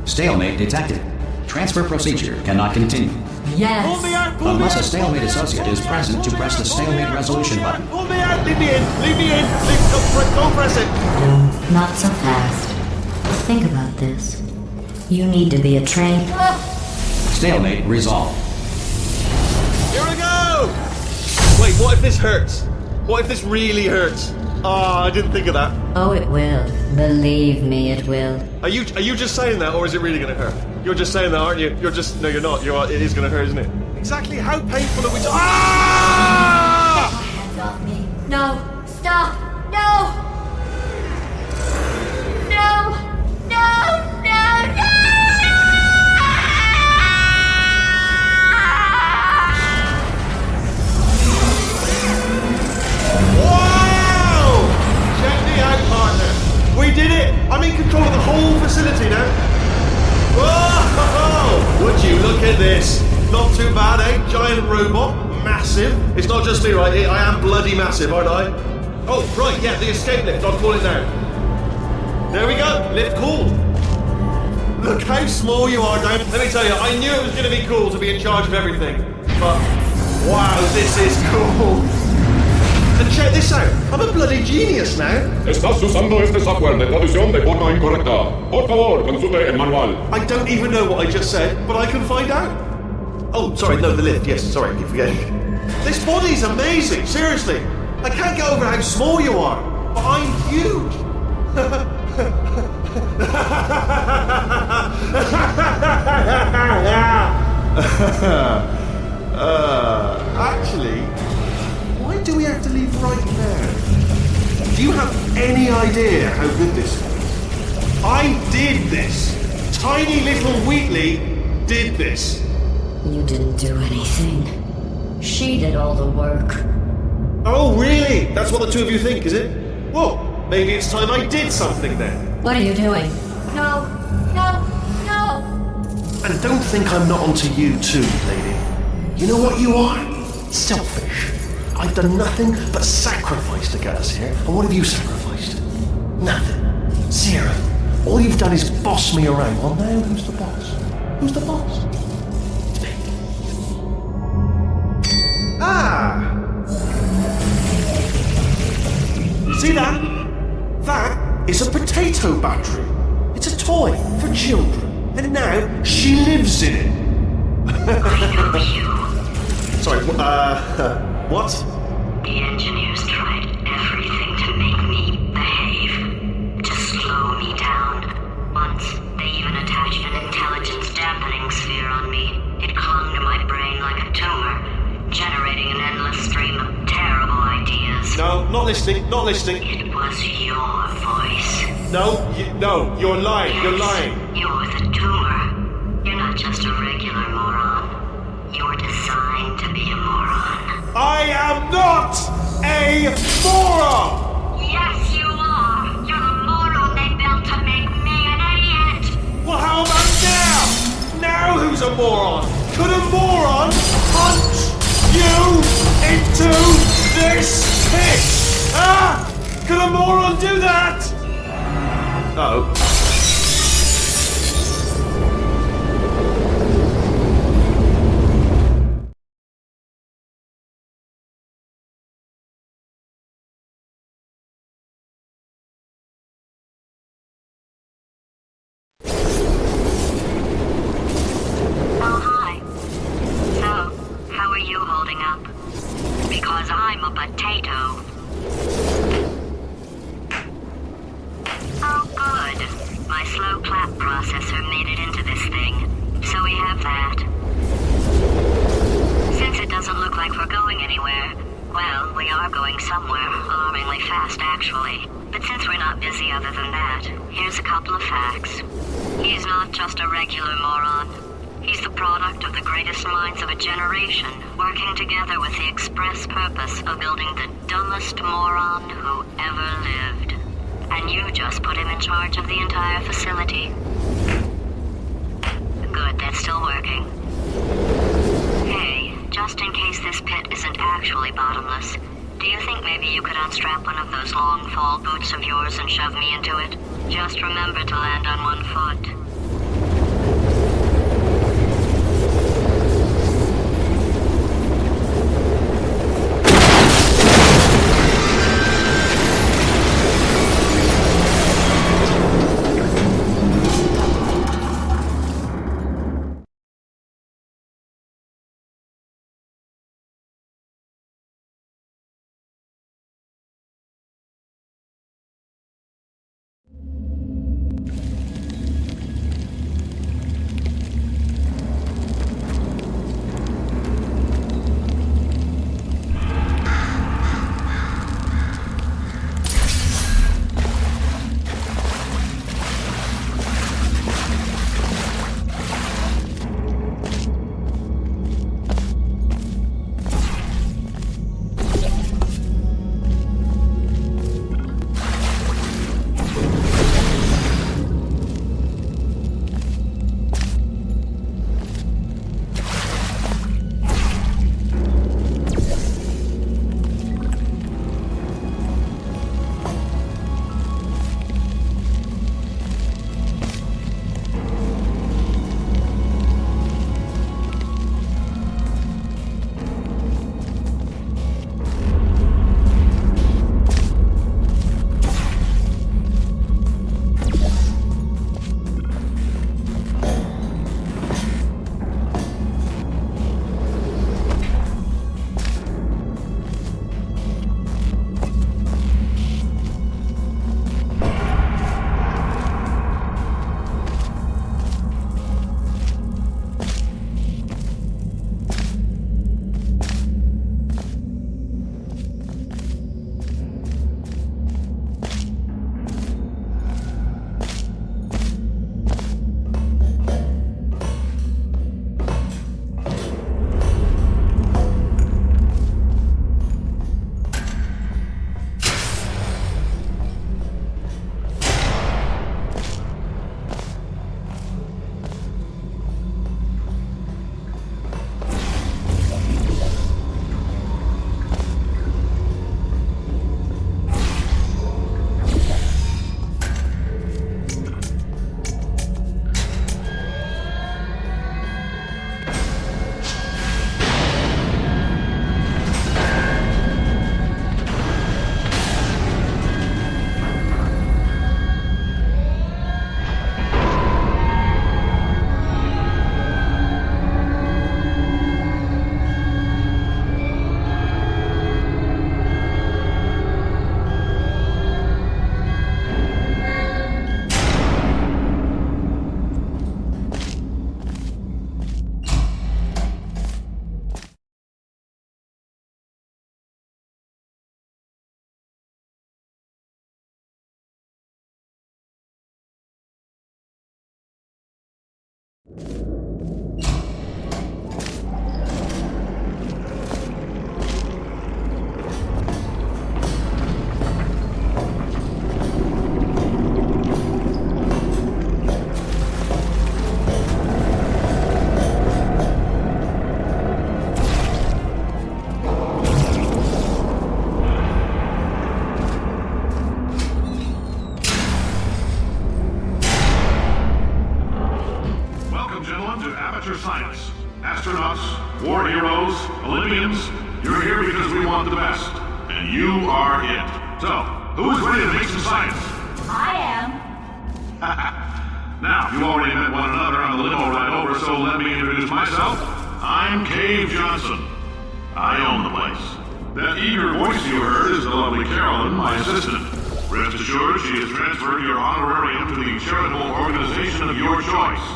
Stalemate detected. Transfer procedure cannot continue. Yes. Pull me out, pull Unless me a out. stalemate associate is present to press the stalemate resolution button. Pull me out, leave me in. Don't press it. No, not so fast. Think about this. You need to be a trained... Stalemate resolved. Here we go. Wait, what if this hurts? What if this really hurts? Oh, I didn't think of that. Oh, it will. Believe me, it will. Are you just saying that, or is it really going to hurt? You're just saying that, aren't you? No, you're not. It is going to hurt, isn't it? Exactly how painful are we? Ah! Hands off me. No. Stop. No. Wow! Check me out, partner. We did it. I'm in control of the whole facility now. Whoa! Would you look at this? Not too bad, eh? Giant robot, massive. It's not just me, right? I am bloody massive, aren't I? Oh, right, yeah, the escape lift. I'll call it now. There we go. Lift cool. Look how small you are, Dan. Let me tell you, I knew it was going to be cool to be in charge of everything. But, wow, this is cool. And check this out. I'm a bloody genius now. Estás usando este software de traducción de forma incorrecta. Por favor, consulte el manual. I don't even know what I just said, but I can find out. Oh, sorry, no, the lift. Yes, sorry, I keep forgetting. This body's amazing, seriously. I can't get over how small you are, but I'm huge. Actually, why do we have to leave right now? Do you have any idea how good this was? I did this. Tiny little Wheatley did this. You didn't do anything. She did all the work. Oh, really? That's what the two of you think, is it? Well, maybe it's time I did something then. What are you doing? No, no, no! And don't think I'm not onto you too, lady. You know what you are? Selfish. I've done nothing but sacrifice to get us here. And what have you sacrificed? Nothing. Zero. All you've done is boss me around. Well, now who's the boss? Who's the boss? It's me. Ah! See that? That is a potato battery. It's a toy for children. And now she lives in it. Sorry, what? The engineers tried everything to make me behave, to slow me down. Once, they even attached an intelligence dampening sphere on me. It clung to my brain like a tumor, generating an endless stream of terrible ideas. No, not listening, not listening. It was your voice. No, you're lying, Yes, you're lying. You're the tumor. You're not just a regular moron. You're designed to be a moron. I am not a moron! Yes, you are! You're the moron they built to make me an idiot! Well, how about now? Now who's a moron? Could a moron punch you into this pit? Ah! Could a moron do that? Uh-oh. Oh, hi. So, how are you holding up? Because I'm a potato. Oh, good. My slow clap processor made it into this thing. So we have that. Since it doesn't look like we're going anywhere, well, we are going somewhere, alarmingly fast, actually. But since we're not busy other than that, here's a couple of facts. He's not just a regular moron. He's the product of the greatest minds of a generation, working together with the express purpose of building the dumbest moron who ever lived. And you just put him in charge of the entire facility. Good, that's still working. Hey, just in case this pit isn't actually bottomless, do you think maybe you could unstrap one of those long fall boots of yours and shove me into it? Just remember to land on one foot. Welcome, gentlemen, to Amateur Science. Astronauts, war heroes, Olympians, you're here because we want the best. And you are it. So, who is ready to make some science? I am. Now, you already met one another on the limo ride over, so let me introduce myself. I'm Cave Johnson. I own the place. That eager voice you heard is the lovely Carolyn, my assistant. Rest assured, she has transferred your honorarium to the charitable organization of your choice.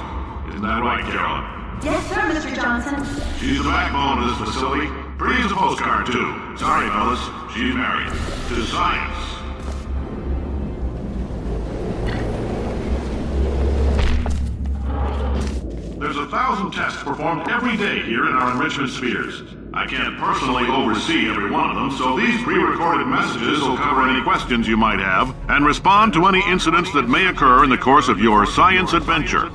Isn't that right, Carolyn? Yes, sir, Mr. Johnson. She's the backbone of this facility. Pretty as a postcard, too. Sorry, fellas. She's married. To science. There's 1,000 tests performed every day here in our enrichment spheres. I can't personally oversee every one of them, so these pre-recorded messages will cover any questions you might have and respond to any incidents that may occur in the course of your science adventure.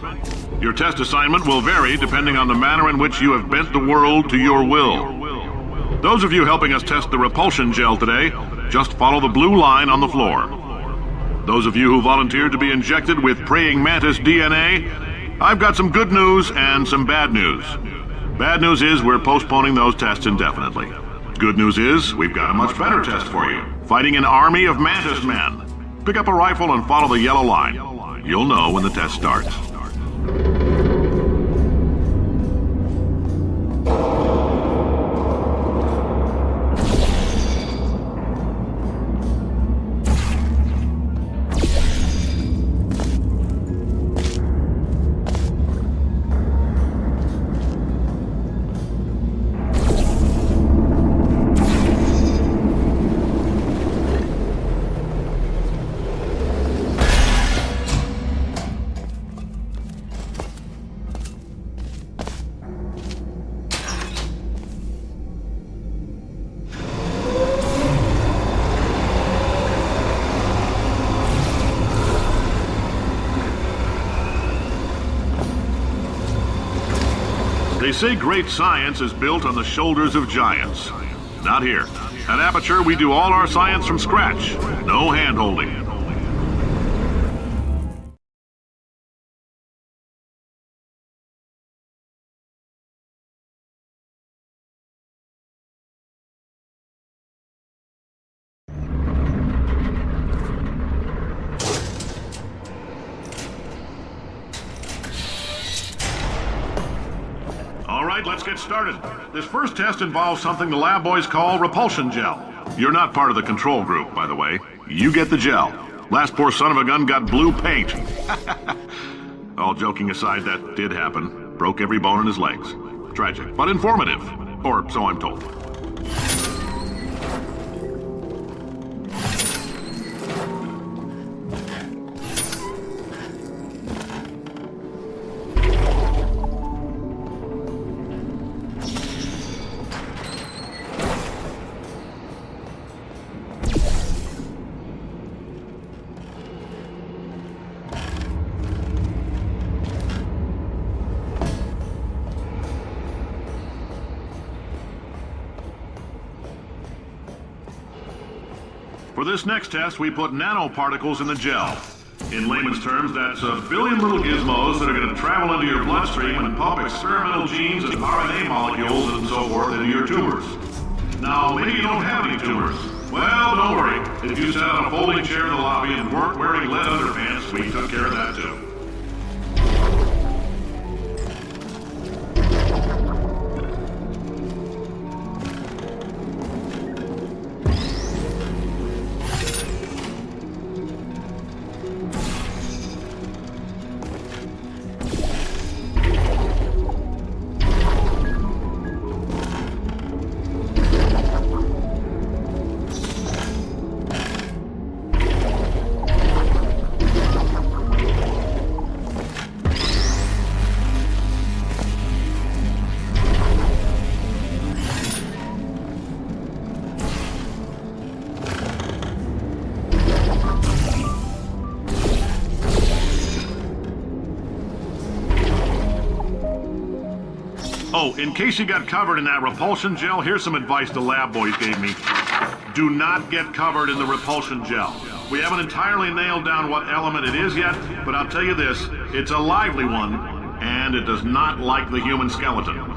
Your test assignment will vary depending on the manner in which you have bent the world to your will. Those of you helping us test the repulsion gel today, just follow the blue line on the floor. Those of you who volunteered to be injected with praying mantis DNA, I've got some good news and some bad news. Bad news is we're postponing those tests indefinitely. Good news is we've got a much better test for you. Fighting an army of mantis men. Pick up a rifle and follow the yellow line. You'll know when the test starts. They say great science is built on the shoulders of giants. Not here. At Aperture, we do all our science from scratch. No hand-holding. All right, let's get started. This first test involves something the lab boys call repulsion gel. You're not part of the control group, by the way. You get the gel. Last poor son of a gun got blue paint. All joking aside, that did happen. Broke every bone in his legs. Tragic, but informative. Or so I'm told. For this next test, we put nanoparticles in the gel. In layman's terms, that's a billion little gizmos that are going to travel into your bloodstream and pump experimental genes and RNA molecules and so forth into your tumors. Now, maybe you don't have any tumors. Well, don't worry. If you sat on a folding chair in the lobby and weren't wearing lead underpants, we took care of that too. Oh, in case you got covered in that repulsion gel, here's some advice the lab boys gave me. Do not get covered in the repulsion gel. We haven't entirely nailed down what element it is yet, but I'll tell you this, it's a lively one, and it does not like the human skeleton.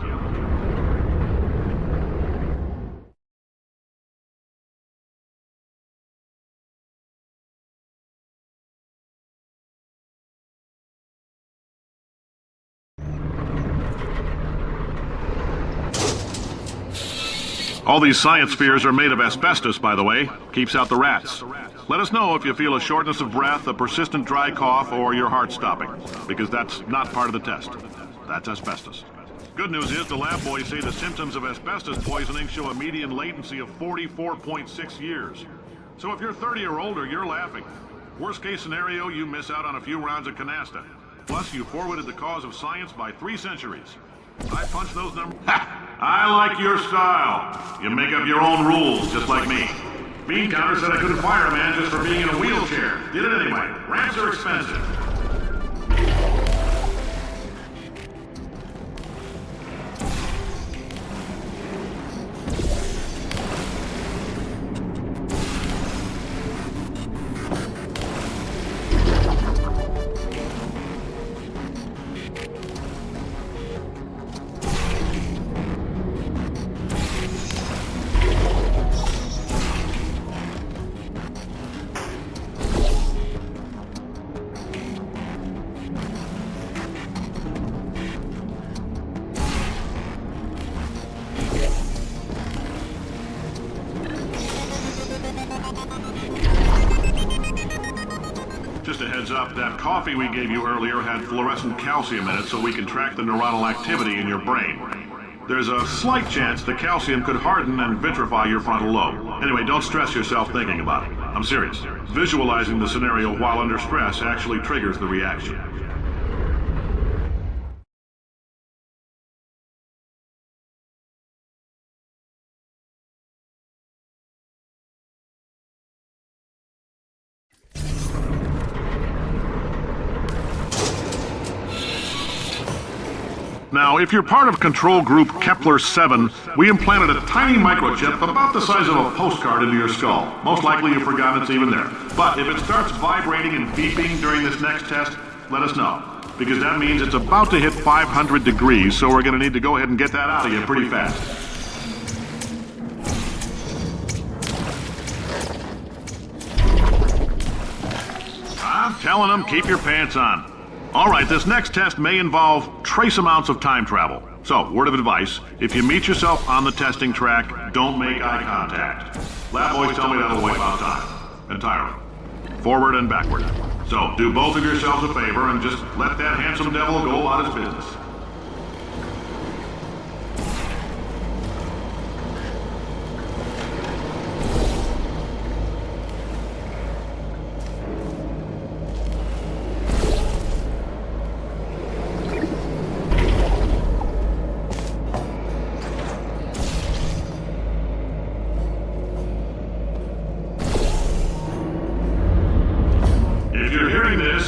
All these science spheres are made of asbestos, by the way. Keeps out the rats. Let us know if you feel a shortness of breath, a persistent dry cough, or your heart stopping, because that's not part of the test. That's asbestos. Good news is the lab boys say the symptoms of asbestos poisoning show a median latency of 44.6 years. So if you're 30 or older, you're laughing. Worst case scenario, you miss out on a few rounds of canasta. Plus, you forwarded the cause of science by 3 centuries. I punch those numbers. Ha! I like your style. You make up your own rules, just like me. Bean Counter said I couldn't fire a man just for being in a wheelchair. Did it anyway. Ramps are expensive. Just a heads up, that coffee we gave you earlier had fluorescent calcium in it so we can track the neuronal activity in your brain. There's a slight chance the calcium could harden and vitrify your frontal lobe. Anyway, don't stress yourself thinking about it. I'm serious. Visualizing the scenario while under stress actually triggers the reaction. Now, if you're part of Control Group Kepler-7, we implanted a tiny microchip about the size of a postcard into your skull. Most likely you've forgotten it's even there. But if it starts vibrating and beeping during this next test, let us know. Because that means it's about to hit 500 degrees, so we're going to need to go ahead and get that out of you pretty fast. I'm telling them, keep your pants on. All right, this next test may involve trace amounts of time travel. So, word of advice, if you meet yourself on the testing track, don't make eye contact. Lab boys tell me that'll wipe out time. Entirely. Forward and backward. So, do both of yourselves a favor and just let that handsome devil go about his business.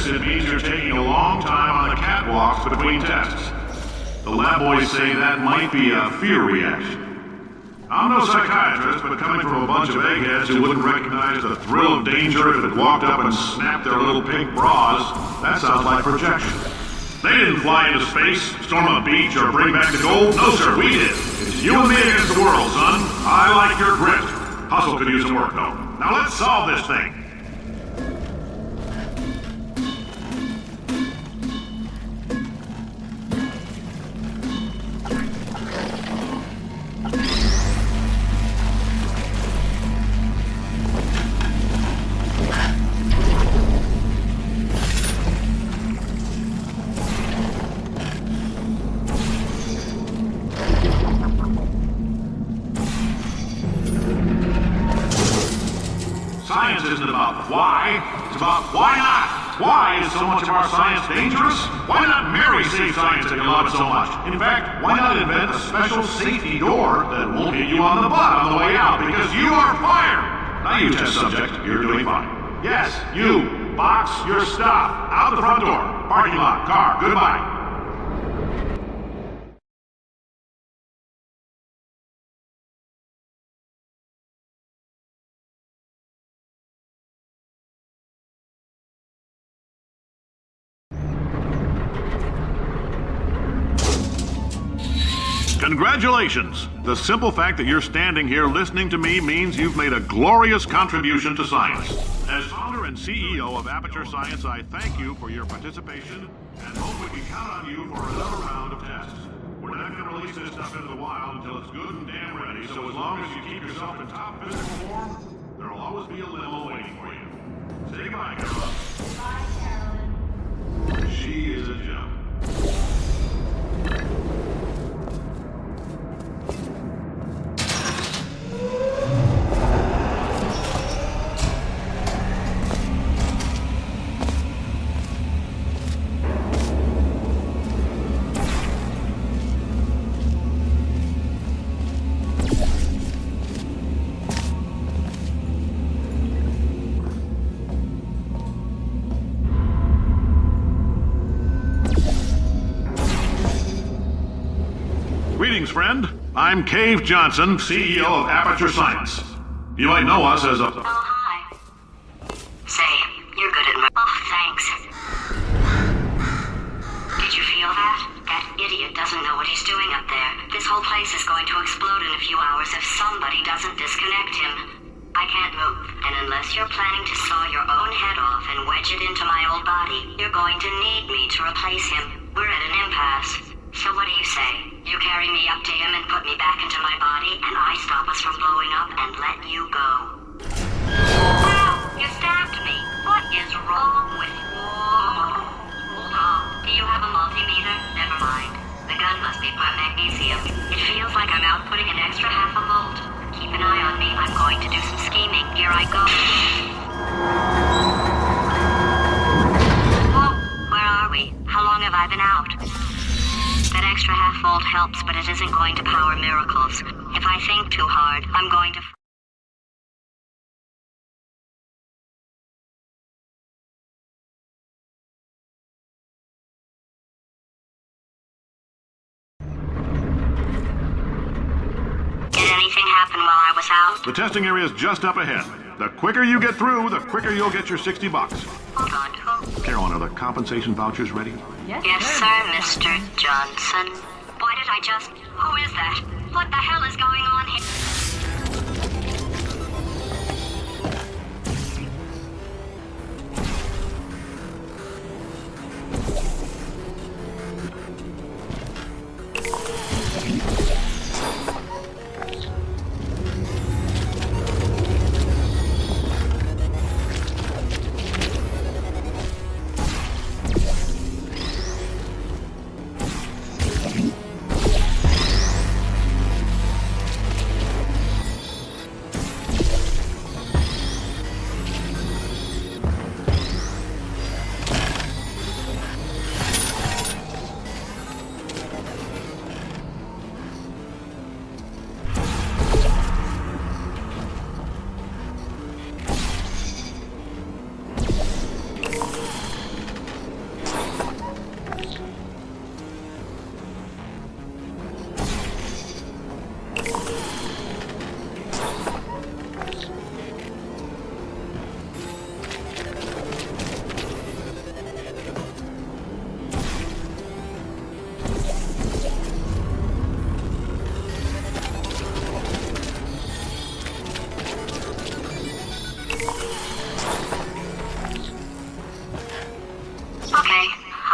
It means you're taking a long time on the catwalks between tests. The lab boys say that might be a fear reaction. I'm no psychiatrist, but coming from a bunch of eggheads who wouldn't recognize the thrill of danger if it walked up and snapped their little pink bras, that sounds like projection. They didn't fly into space, storm a beach, or bring back the gold. No, sir, we did. It's you and me against the world, son. I like your grit. Hustle could use some work, though. Now let's solve this thing. Science isn't about why, it's about why not. Why is so much of our science dangerous? Why not marry safe science if you love it so much? In fact, why not invent a special safety door that won't hit you on the butt on the way out because you are fired? Now you test subject, you're doing fine. Yes, you, box your stuff. Out the front door, parking lot, car, goodbye. Congratulations! The simple fact that you're standing here listening to me means you've made a glorious contribution to science. As founder and CEO of Aperture Science, I thank you for your participation and hope we can count on you for another round of tests. We're not going to release this stuff into the wild until it's good and damn ready, so as long as you keep yourself in top physical form, there'll always be a limo waiting for you. Say goodbye, Carolyn. Bye, Carolyn. She is a gem. Greetings, friend. I'm Cave Johnson, CEO of Aperture Science. You might know us as a... Oh, hi. Say, you're good at oh, thanks. Did you feel that? That idiot doesn't know what he's doing up there. This whole place is going to explode in a few hours if somebody doesn't disconnect him. I can't move, and unless you're planning to saw your own head off and wedge it into my old body, you're going to need me to replace him. We're at an impasse. So what do you say? You carry me up to him and put me back into my body, and I stop us from blowing up and let you go. Ow! You stabbed me! What is wrong with you? Oh, do you have a multimeter? Never mind. The gun must be part magnesium. It feels like I'm outputting an extra half a volt. Keep an eye on me. I'm going to do some scheming. Here I go. Oh, where are we? How long have I been out? That extra half volt helps, but it isn't going to power miracles. If I think too hard, I'm going to... Did anything happen while I was out? The testing area is just up ahead. The quicker you get through, the quicker you'll get your $60. Hold on. Who? Carolyn, are the compensation vouchers ready? Yes, sir, Mr. Johnson. Why did I just... Who is that? What the hell is going on here?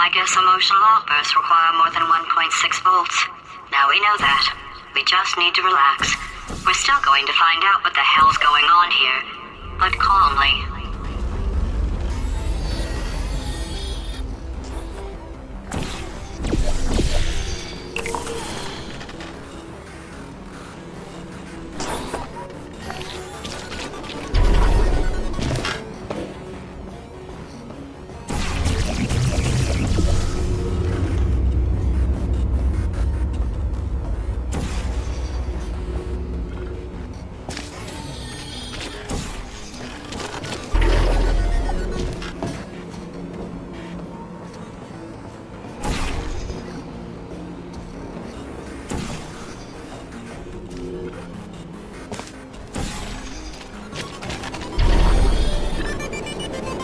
I guess emotional outbursts require more than 1.6 volts. Now we know that. We just need to relax. We're still going to find out what the hell's going on here, but calmly.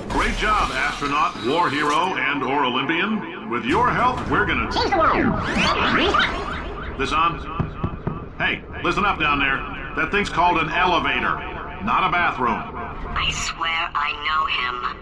Great job, astronaut, war hero, and/or Olympian. With your help, we're gonna change the world. This on? Hey, listen up down there. That thing's called an elevator, not a bathroom. I swear I know him.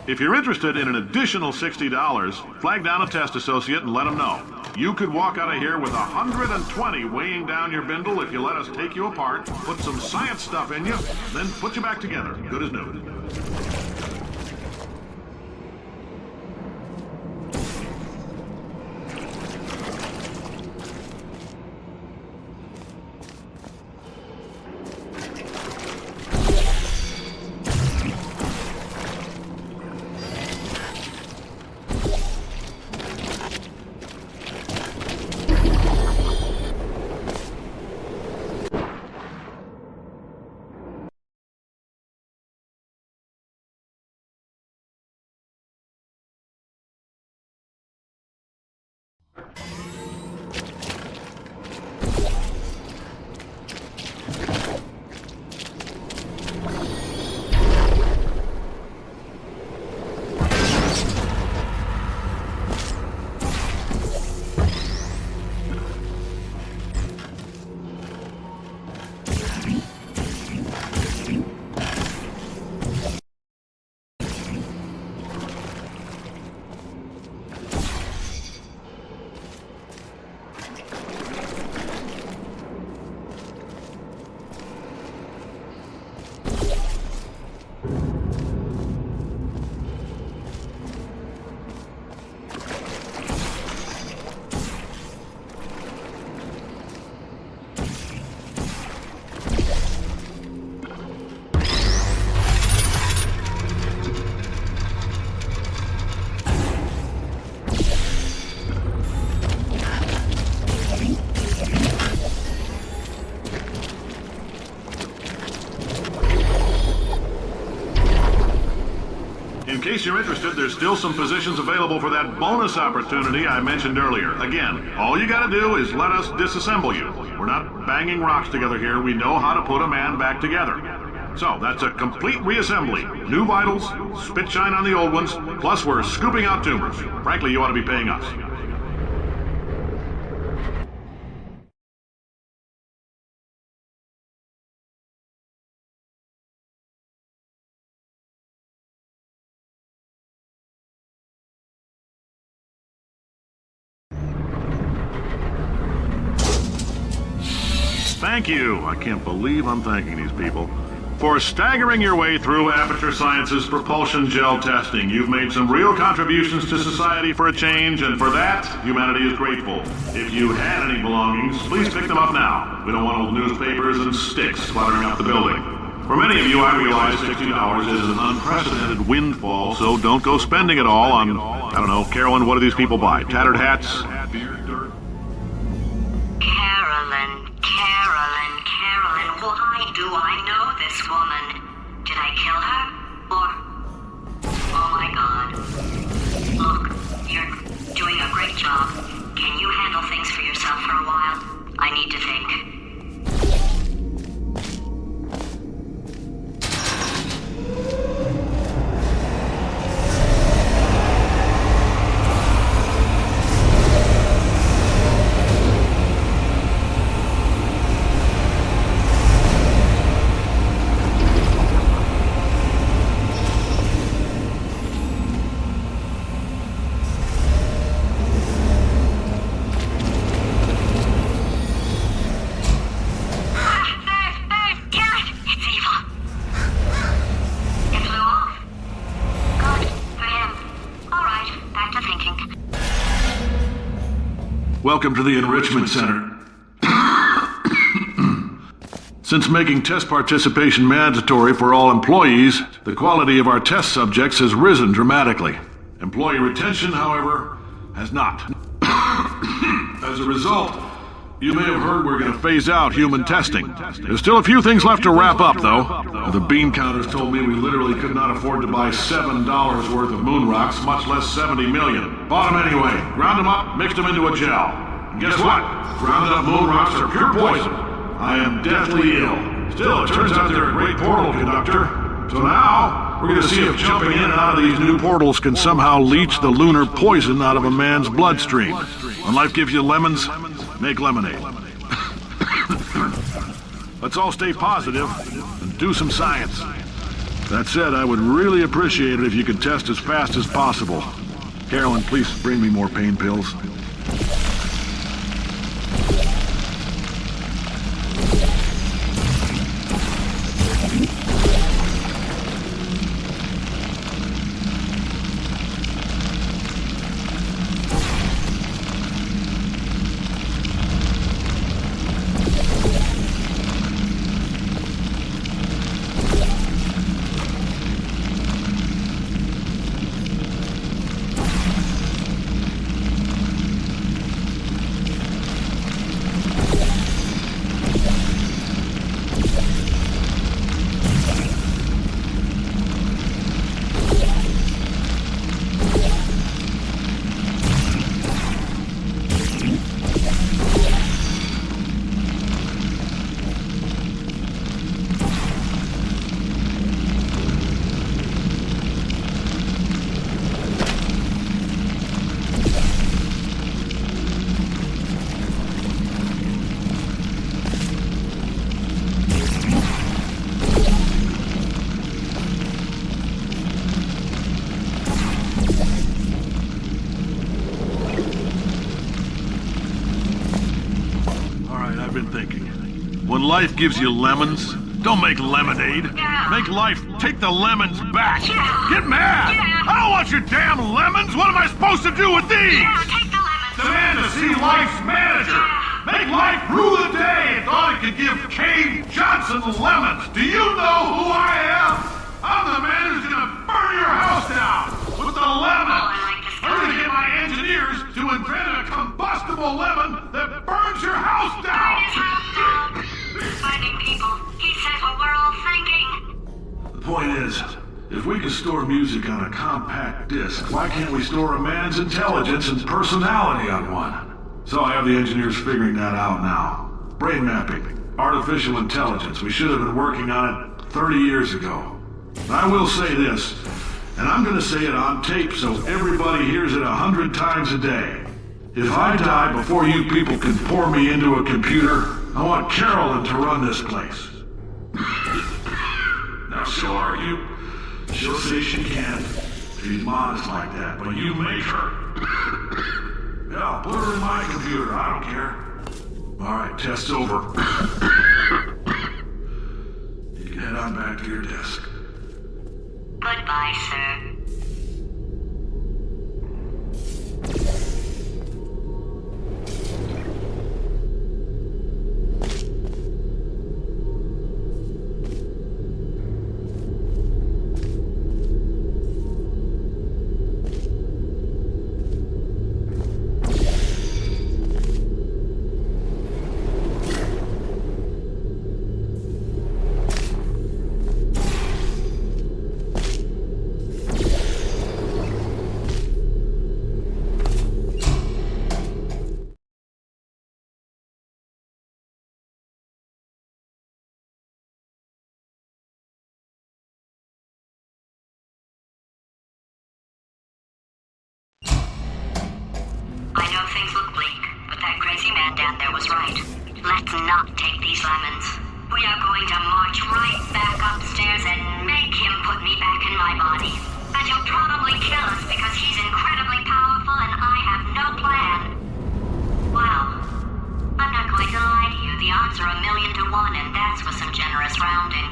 If you're interested in an additional $60, flag down a test associate and let them know. You could walk out of here with 120 weighing down your bindle if you let us take you apart, put some science stuff in you, then put you back together. Good as new. In case you're interested, there's still some positions available for that bonus opportunity I mentioned earlier. Again, all you gotta do is let us disassemble you. We're not banging rocks together here. We know how to put a man back together. So, that's a complete reassembly. New vitals, spit shine on the old ones, plus we're scooping out tumors. Frankly, you ought to be paying us. Thank you. I can't believe I'm thanking these people. For staggering your way through Aperture Science's propulsion gel testing, you've made some real contributions to society for a change, and for that, humanity is grateful. If you had any belongings, please pick them up now. We don't want old newspapers and sticks cluttering up the building. For many of you, I realize $60 is an unprecedented windfall, so don't go spending it all on, I don't know, Carolyn, what do these people buy? Tattered hats? Beer, dirt? Carolyn, why do I know this woman? Did I kill her? Or... Oh my god. Look, you're doing a great job. Can you handle things for yourself for a while? I need to think. Welcome to the Enrichment Center. Since making test participation mandatory for all employees, the quality of our test subjects has risen dramatically. Employee retention, however, has not. As a result, You may have heard we're gonna phase out human testing. There's still a few things left to wrap up, though. The bean counters told me we literally could not afford to buy $7 worth of moon rocks, much less 70 million. Bought them anyway, ground them up, mixed them into a gel. And guess what? Grounded up moon rocks are pure poison. I am deathly ill. Still, it turns out they're a great portal conductor. So now, we're gonna see if jumping in and out of these new portals can somehow leach the lunar poison out of a man's bloodstream. When life gives you lemons, make lemonade. Let's all stay positive and do some science. That said, I would really appreciate it if you could test as fast as possible. Carolyn, please bring me more pain pills. When life gives you lemons, don't make lemonade. Make life take the lemons back. Get mad! I don't want your damn lemons! What am I supposed to do with these? Take the lemons. Demand to see life's manager! Make life rue the day and thought it could give Cave Johnson lemons! Do you know who I am? I'm the man who's gonna burn your house down! With the lemons! I'm gonna get my engineers to invent a combustible lemon that burns your house down! Finding people. He says what we're all thinking. The point is, if we can store music on a compact disc, why can't we store a man's intelligence and personality on one? So I have the engineers figuring that out now. Brain mapping, artificial intelligence. We should have been working on it 30 years ago. I will say this, and I'm gonna say it on tape so everybody hears it 100 times a day. If I die before you people can pour me into a computer, I want Carolyn to run this place. Now she'll argue. She'll say she can't. She's modest like that, but you make her. Yeah, put her in my computer, I don't care. Alright, test's over. You can head on back to your desk. Goodbye, sir. I know things look bleak, but that crazy man down there was right. Let's not take these lemons. We are going to march right back upstairs and make him put me back in my body. And he'll probably kill us because he's incredibly powerful and I have no plan. Well, I'm not going to lie to you. The odds are 1,000,000 to 1, and that's with some generous rounding.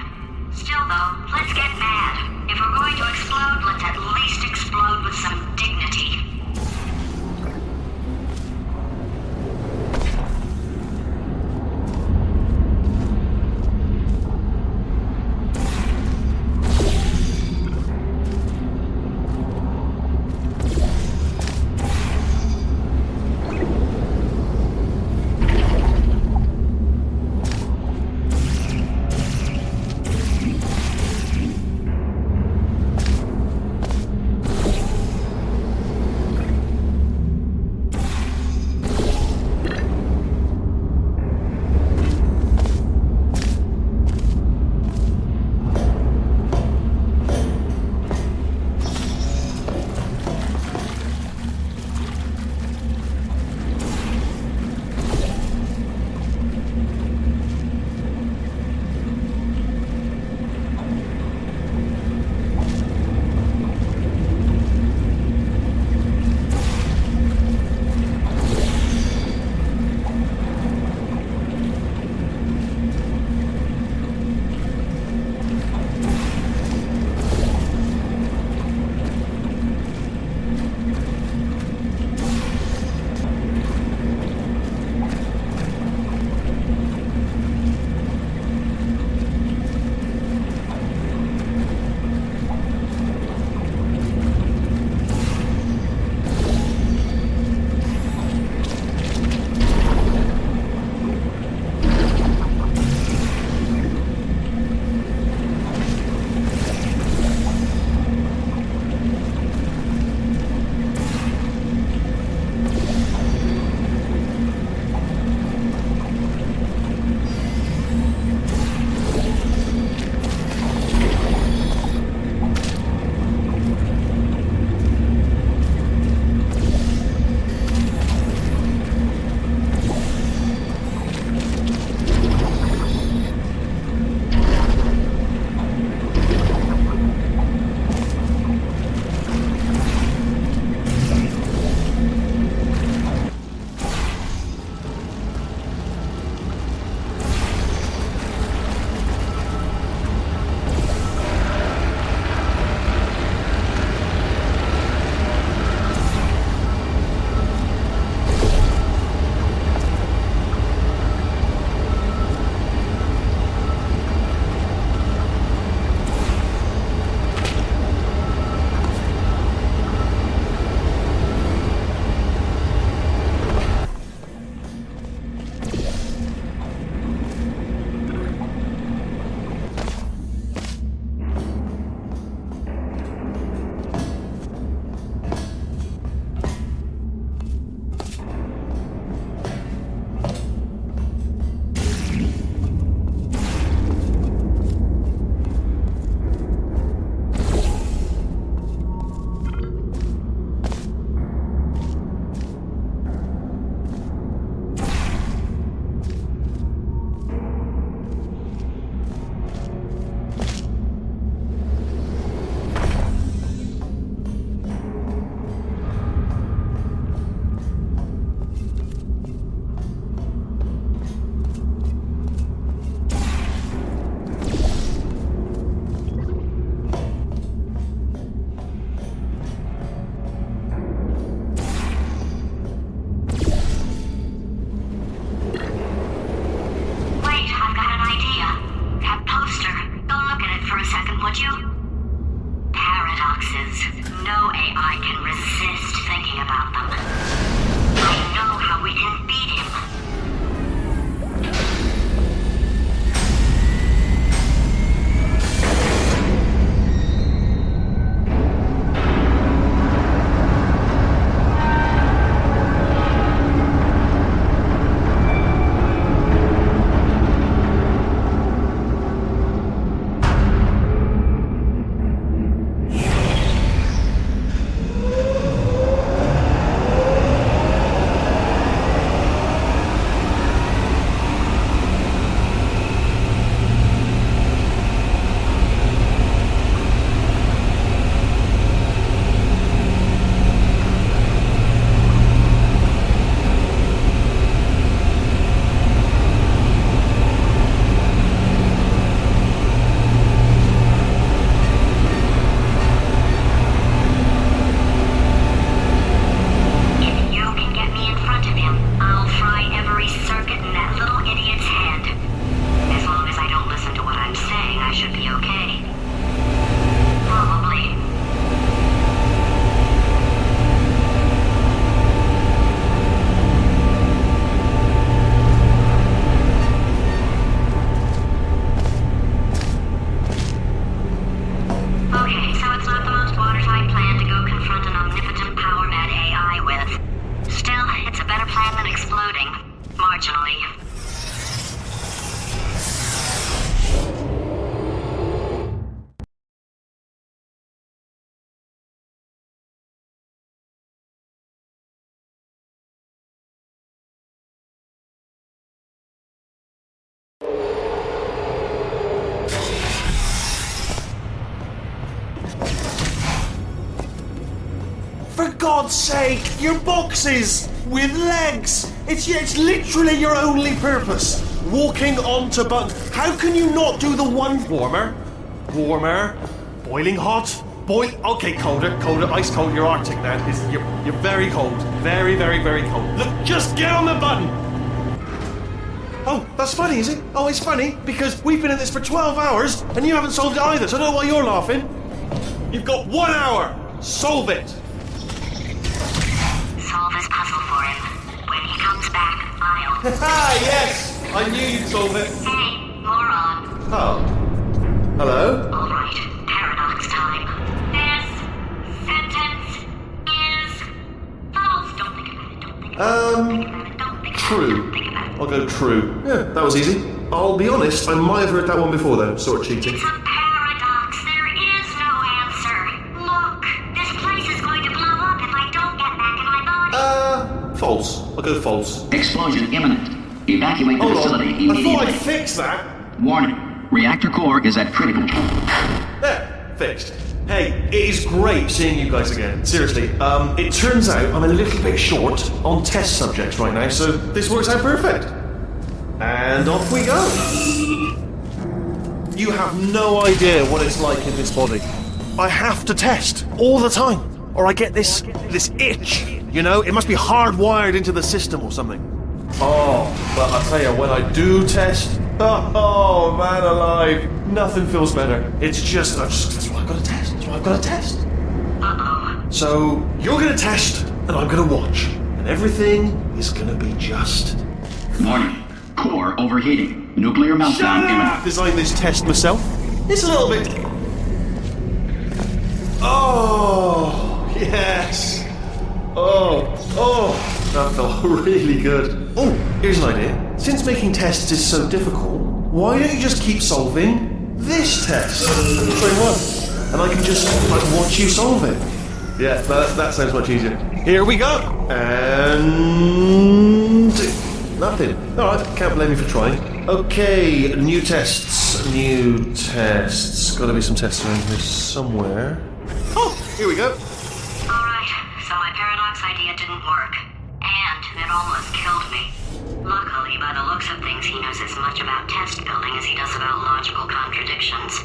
Still though, let's get mad. If we're going to explode, let's at least explode with some dignity. God's sake, your boxes with legs. It's literally your only purpose. Walking onto buttons. How can you not do the one warmer, boiling hot, okay, colder, ice cold. You're Arctic now. You're very cold, very, very, very cold. Look, just get on the button. Oh, that's funny, is it? Oh, it's funny because we've been at this for 12 hours and you haven't solved it either. So I don't know why you're laughing. You've got 1 hour. Solve it. Solve his puzzle for him. When he comes back, I'll... Ah, yes! I knew you'd solve it. Hey, moron. Oh. Hello? All right, paradox time. This sentence is false. Don't think about it. Don't think about it. Don't think about it. Don't think True. About it. Don't think about it. I'll go true. Yeah, that was easy. I'll be honest, I might have heard that one before though, sort of cheating. It's a paradox. There is no answer. Look, this place is going to blow up if I don't get back in my body. False. I'll go false. Explosion imminent. Evacuate the Hold facility on. I immediately. thought I'd fix that. Warning. Reactor core is at critical. There, fixed. Hey, it is great seeing you guys again. Seriously, it turns out I'm a little bit short on test subjects right now, so this works out perfect. And off we go. You have no idea what it's like in this body. I have to test all the time, or I get this itch. You know, it must be hardwired into the system or something. Oh, but I tell you, when I do test, oh man alive, nothing feels better. It's just, that's why I've got to test. That's why I've got to test. Uh-oh. So, you're going to test, and I'm going to watch. And everything is going to be just... Warning. Core overheating. Nuclear meltdown imminent. Designed this test myself. It's a little bit... Oh, yes. Oh, that felt really good. Oh, here's an idea. Since making tests is so difficult, why don't you just keep solving this test? Try one. And I can just watch you solve it. Yeah, that sounds much easier. Here we go. And... nothing. Alright, can't blame me for trying. Okay, new tests. Gotta be some tests around here somewhere. Oh, here we go. Alright, so my paradox idea didn't work. And it almost killed me. Luckily, by the looks of things, he knows as much about test building as he does about logical contradictions.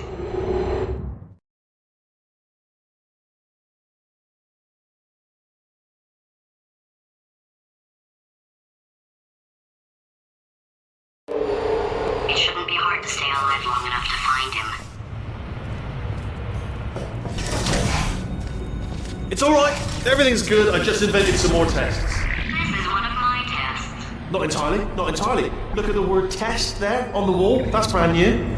It shouldn't be hard to stay alive long enough to find him. It's alright. Everything's good. I just invented some more tests. This is one of my tests. Not entirely. Look at the word test there on the wall. That's brand new.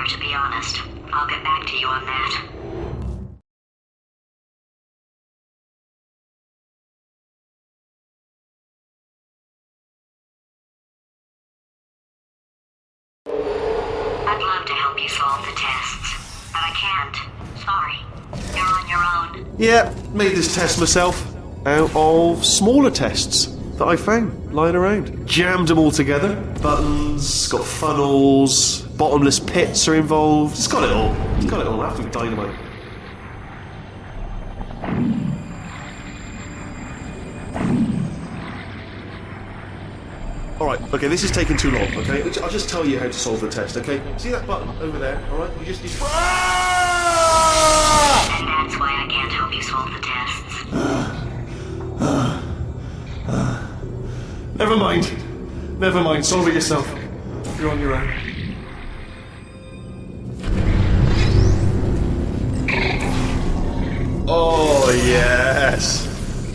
To be honest, I'll get back to you on that. I'd love to help you solve the tests, but I can't. Sorry. You're on your own. Yeah, made this test myself out of smaller tests that I found lying around. Jammed them all together. Buttons, got funnels, bottomless pits are involved. It's got it all. After dynamite. Alright, okay, this is taking too long, okay? I'll just tell you how to solve the test, okay? See that button over there, alright? You just need to... And that's why I can't help you solve the tests. Never mind, solve it yourself. You're on your own. Oh, yes.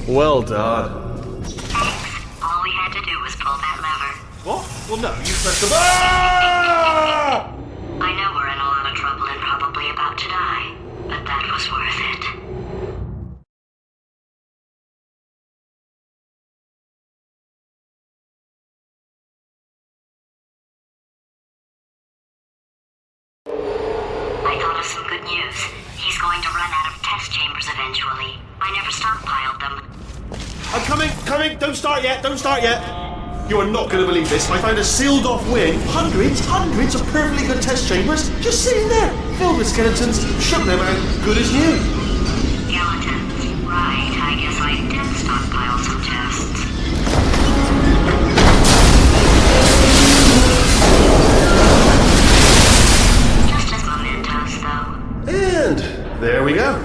Well done. Thanks. All we had to do was pull that lever. What? Well, no, you pressed the... Ah! I know we're in a lot of trouble and probably about to die, but that was worth it. I thought of some good news. He's going to run out of test chambers eventually. I never stockpiled them. I'm coming! Don't start yet! You are not going to believe this. I found a sealed off wing. Hundreds of perfectly good test chambers just sitting there, filled with skeletons, shook them out, good as new. Skeletons. Right, I guess I did stockpile some tests. Just as mementos, though. And there we go.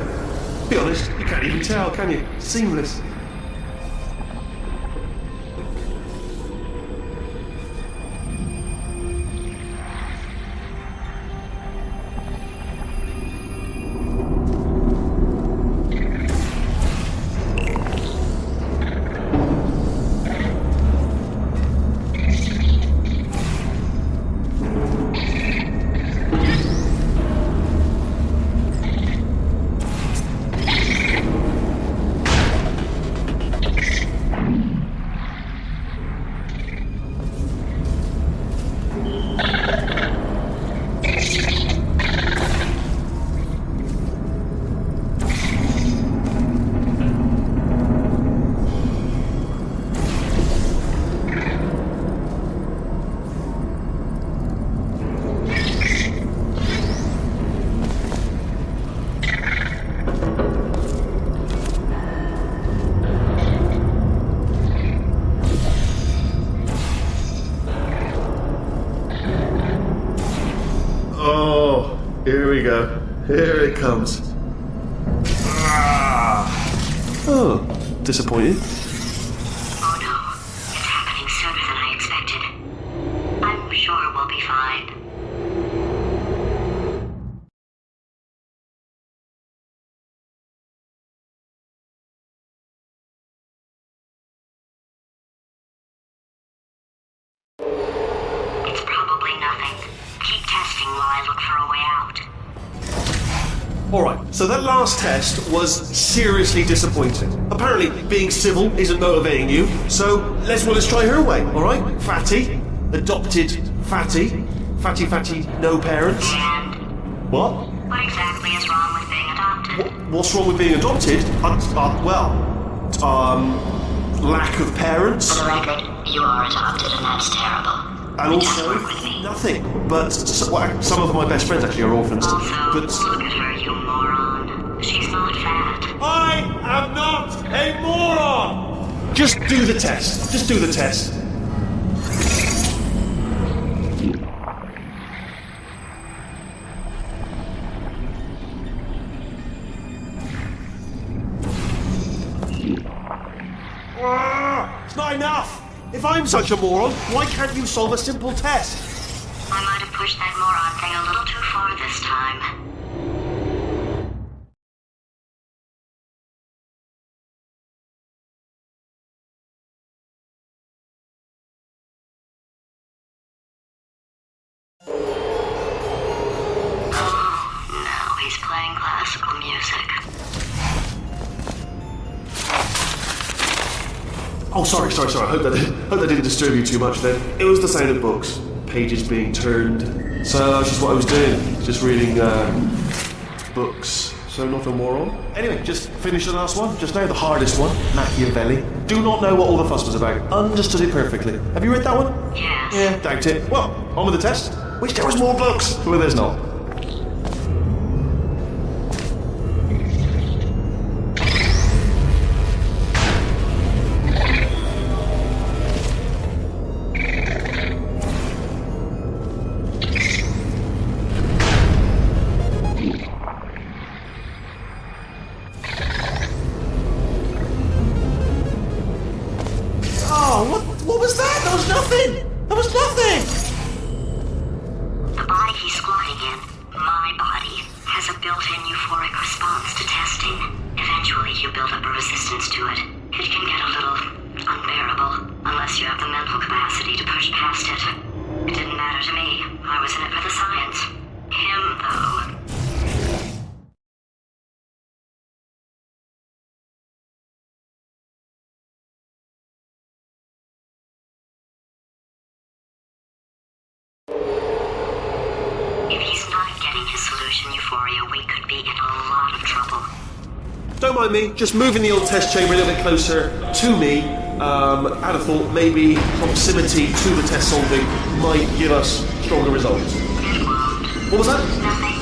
Be honest, you can't even tell, can you? Seamless. Here we go. Here it comes. Oh, disappointed. Oh no, it's happening sooner than I expected. I'm sure we'll be fine. It's probably nothing. Keep testing while I look for a way out. Alright, so that last test was seriously disappointing. Apparently, being civil isn't motivating you, so let's try her way, alright? Fatty, adopted Fatty, Fatty, no parents. And What? what exactly is wrong with being adopted? What's wrong with being adopted? Lack of parents. For the record, you are adopted and that's terrible. And Just also, work with me. nothing. But some of my best friends actually are orphans. Also, But look at her, you moron. She's not fat. I am not a moron! Just do the test. Just do the test. It's not enough! If I'm such a moron, why can't you solve a simple test? I might have pushed that moron thing a little too far this time. Oh, now he's playing classical music. Oh, sorry. I hope that didn't disturb you too much then. It was the sound of books, pages being turned. So that's just what I was doing, just reading books. So not a moron. Anyway, just finished the last one, just now, the hardest one, Machiavelli. Do not know what all the fuss was about. Understood it perfectly. Have you read that one? Yes. Yeah, doubt it. Well, on with the test. Wish there was more books. Well, there's not. What was that? That was nothing! That was nothing! The body he's squatting in, my body, has a built-in euphoric response to testing. Eventually you build up a resistance to it. It can get a little unbearable, unless you have the mental capacity to push past it. It didn't matter to me. I was in it for the science. Him, though. Operation Euphoria, we could be in a lot of trouble. Don't mind me, just moving the old test chamber a little bit closer to me. I'd have thought maybe proximity to the test solving might give us stronger results. It won't. What was that? Nothing.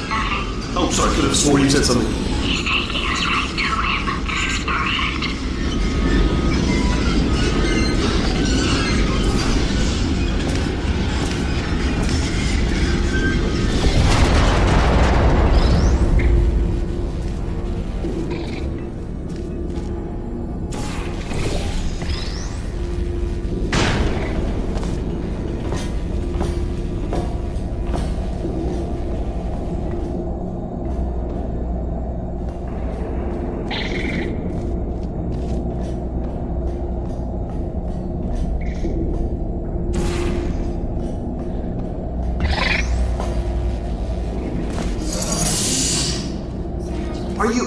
Oh, sorry, I could have sworn you said something. He's taking us right to him. This is perfect.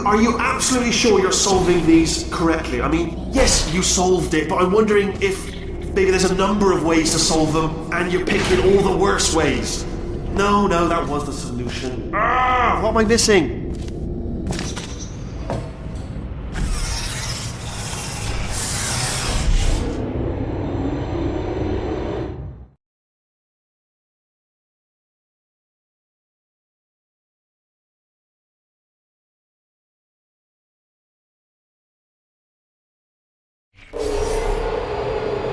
Are you absolutely sure you're solving these correctly? I mean, yes, you solved it, but I'm wondering if maybe there's a number of ways to solve them and you're picking all the worst ways. No, that was the solution. What am I missing?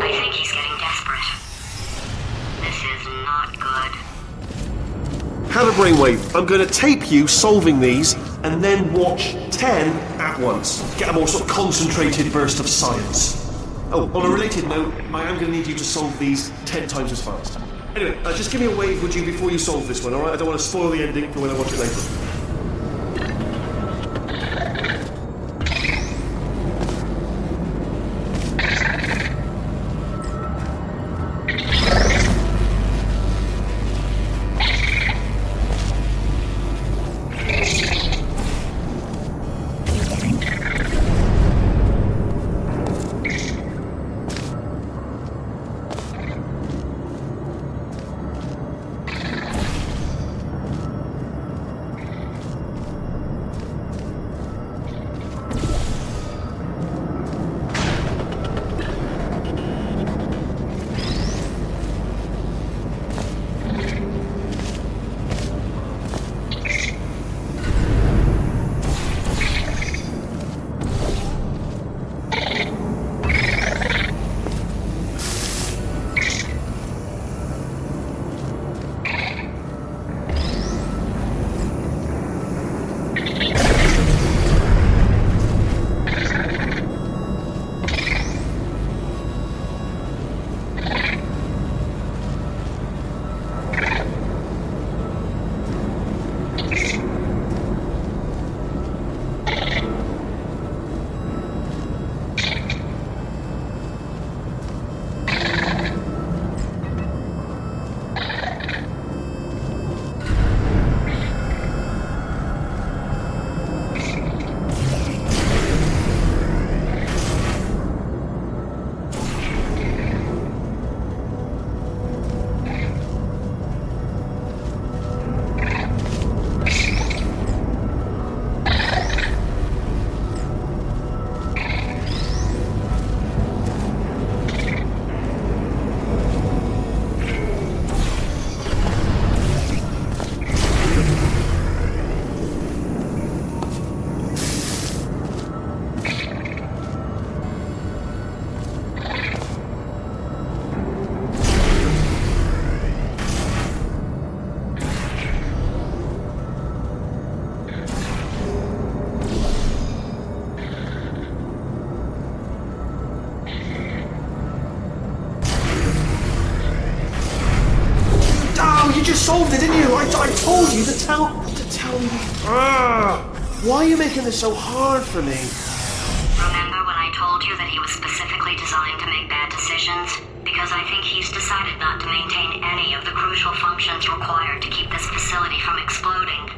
I think he's getting desperate. This is not good. Have a brainwave. I'm going to tape you solving these and then watch 10 at once. Get a more sort of concentrated burst of science. Oh, on a related note, I am going to need you to solve these 10 times as fast. Anyway, just give me a wave, would you, before you solve this one, alright? I don't want to spoil the ending for when I watch it later. Solved it, didn't you? I told you to tell me. Why are you making this so hard for me? Remember when I told you that he was specifically designed to make bad decisions? Because I think he's decided not to maintain any of the crucial functions required to keep this facility from exploding.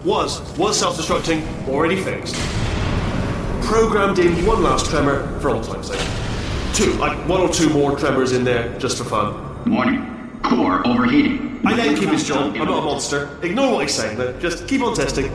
Was self-destructing, already fixed. Programmed in one last tremor for old time's sake. One or two more tremors in there, just for fun. Warning. Core overheating. I let him keep his job, I'm not a monster. Ignore what he's saying then, just keep on testing.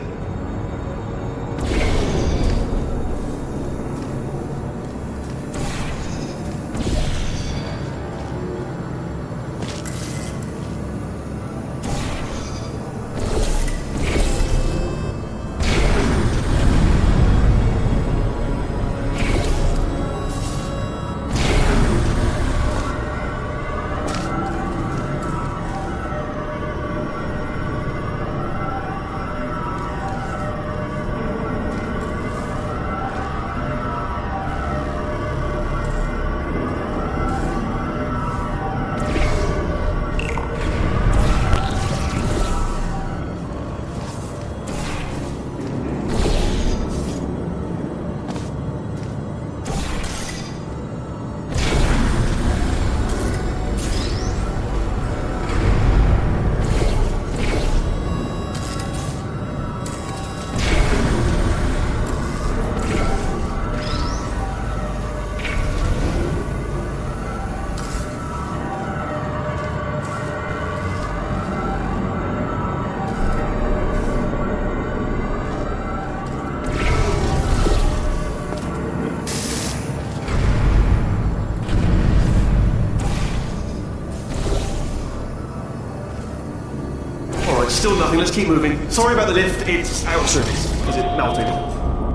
Still nothing, let's keep moving. Sorry about the lift, it's out of service, because it melted.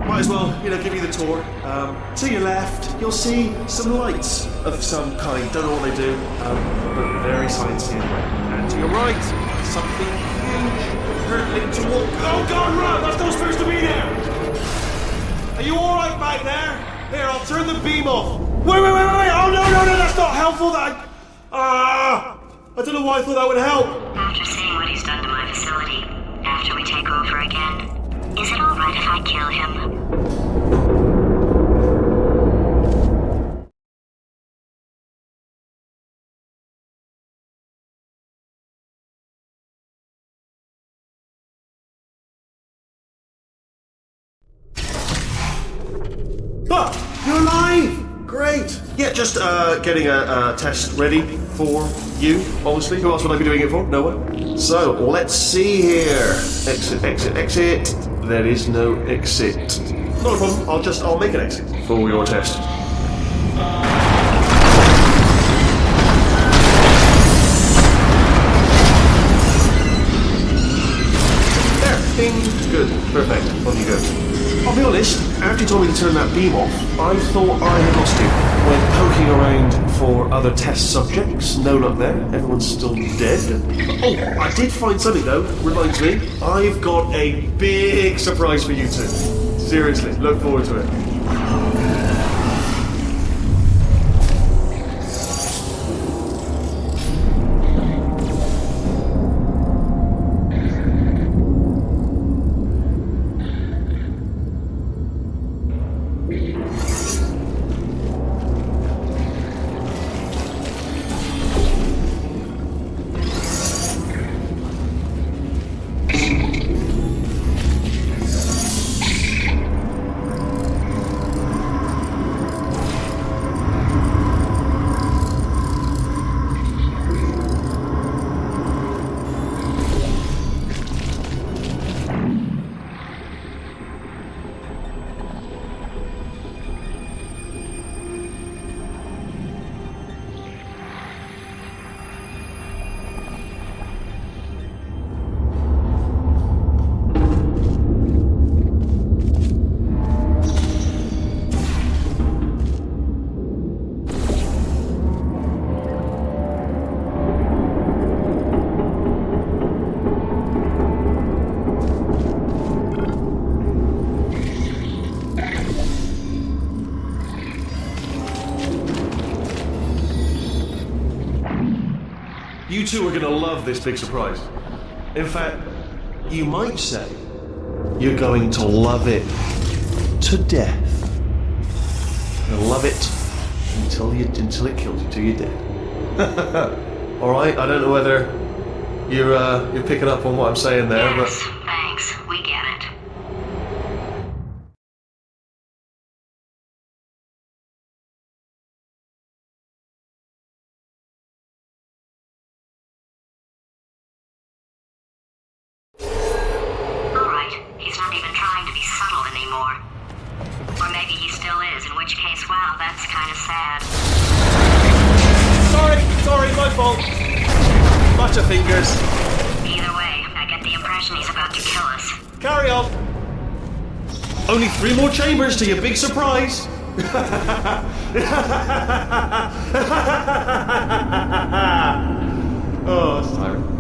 Might as well, give you the tour. To your left, you'll see some lights of some kind. Don't know what they do, but very sciencey anyway. And to your right, something huge, hurtling toward... Oh God, run! That's not supposed to be there! Are you alright back there? Here, I'll turn the beam off. Wait! Oh no, that's not helpful, I don't know why I thought that would help. After seeing what he's done to my facility, after we take over again, is it alright if I kill him? You're alive! Great! Yeah, just getting a test ready for you, obviously. Who else would I be doing it for? No one. So, let's see here. Exit. There is no exit. Not a problem, I'll make an exit for your test. There, ding. Good, perfect. On you go. I'll be honest, after you told me to turn that beam off, I thought I had lost you. Went poking around for other test subjects, no luck there, everyone's still dead. Oh, I did find something though, reminds me, I've got a big surprise for you two. Seriously, look forward to it. You two are going to love this big surprise. In fact, you might say you're going to love it to death. You'll love it until it kills you, till you're dead. All right. I don't know whether you're picking up on what I'm saying there, yes, but thanks. We get sad. Sorry, my fault. Butterfingers. Either way, I get the impression he's about to kill us. Carry on. Only 3 more chambers to your big surprise. Oh, that's tiring.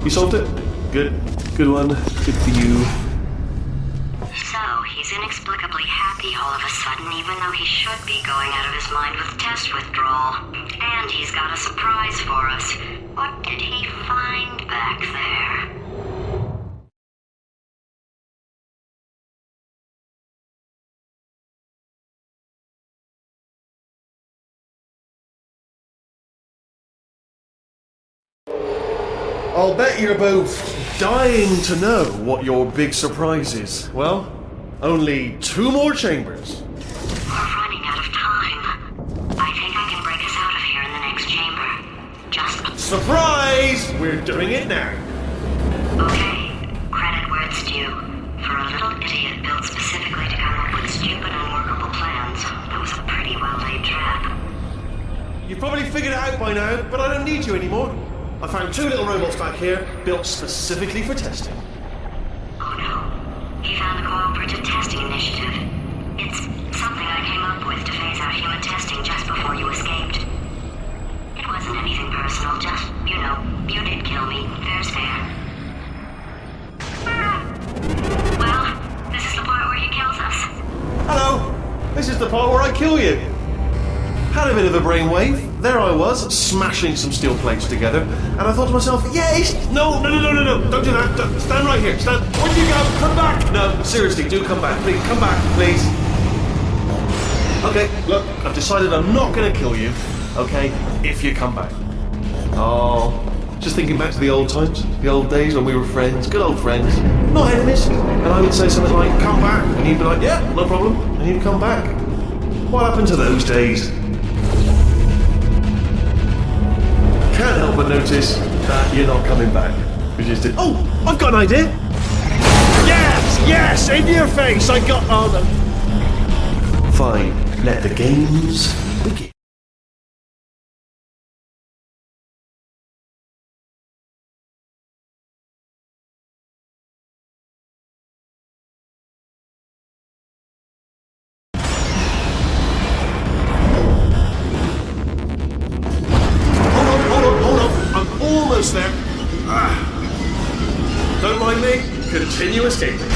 You solved it? Good. Good one. Good for you. So, he's inexplicably happy all of a sudden, even though he should be going out of his mind with test withdrawal. And he's got a surprise for us. What did he find back there? I'll bet you're both dying to know what your big surprise is. Well, only 2 more chambers. We're running out of time. Surprise! We're doing it now. Okay, credit where it's due. For a little idiot built specifically to come up with stupid, unworkable plans, that was a pretty well-laid trap. You've probably figured it out by now, but I don't need you anymore. I found 2 little robots back here, built specifically for testing. Oh no, he found the Cooperative Testing Initiative. It's something I came up with to phase out human testing just before you escaped. It wasn't anything personal, just, you did kill me. Fair's fair. Well, this is the part where he kills us. Hello! This is the part where I kill you. Had a bit of a brainwave. There I was, smashing some steel plates together, and I thought to myself, yes! No, don't do that. Stand right here. Stand. Where'd you go? Come back! No, seriously, do come back. Please, come back, please. Okay, look, I've decided I'm not going to kill you, okay, if you come back. Oh, just thinking back to the old times, the old days when we were friends, good old friends, not enemies. And I would say something like, come back, and he'd be like, yeah, no problem, and he'd come back. What happened to those days? Can't help but notice that you're not coming back. Oh, I've got an idea. Yes, in your face. I got. Oh no. Fine. Let the games begin. Hold on. I'm almost there. Don't mind me. Continue escaping.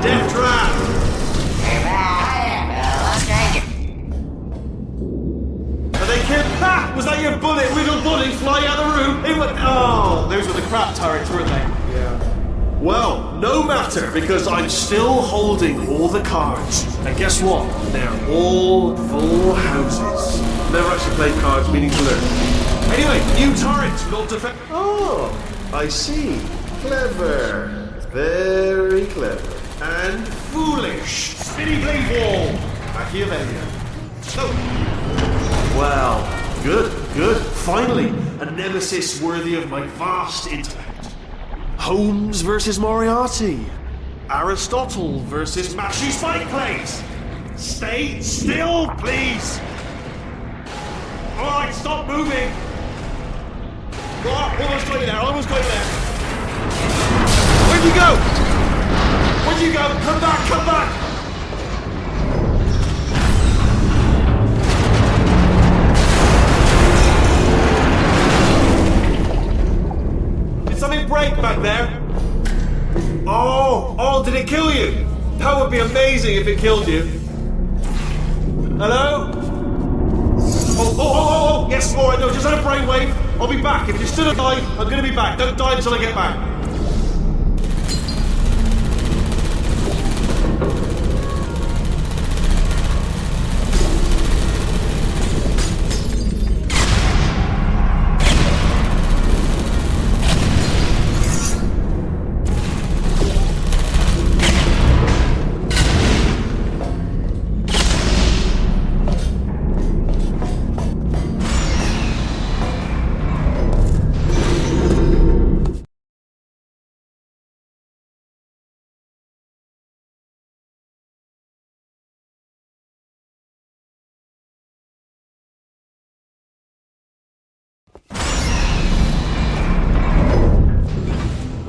Death trap! Are they kidding? Ha! Was that your bullet? Wiggle bullet fly out of the room? It was. Oh, those were the crap turrets, weren't they? Yeah. Well, no matter, because I'm still holding all the cards. And guess what? They're all full houses. Never actually played cards, meaning to learn. Anyway, new turret, not defense. Oh, I see. Clever. Very clever. And foolish. Spinny blade wall. Machiavellian. Oh. Well, good. Finally, a nemesis worthy of my vast intellect. Holmes versus Moriarty. Aristotle versus Mashy Spike Plates. Stay still, please. Alright, stop moving. Almost going there. Where'd you go? Come back. Did something break back there? Oh, did it kill you? That would be amazing if it killed you. Hello? Oh, yes, alright, no, just had a brainwave. I'll be back. If you're still alive, I'm gonna be back. Don't die until I get back.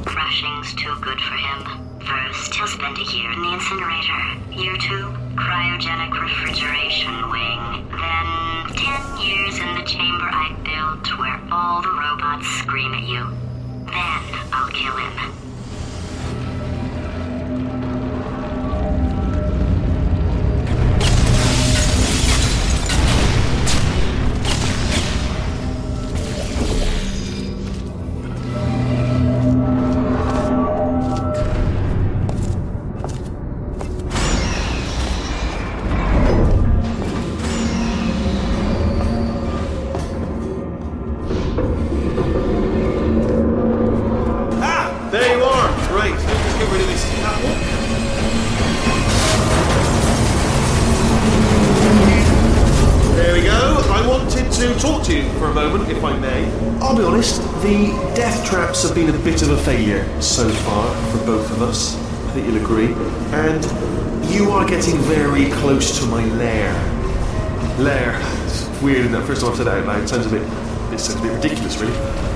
Crashing's too good for him. First, he'll spend a year in the incinerator. Year 2, cryogenic refrigeration wing. Then, 10 years in the chamber I built where all the robots scream at you. Then, I'll kill him. for a moment, if I may. I'll be honest, the death traps have been a bit of a failure so far for both of us. I think you'll agree. And you are getting very close to my lair. Lair. It's weird, isn't it? First time I've said it out loud. It sounds a bit ridiculous, really.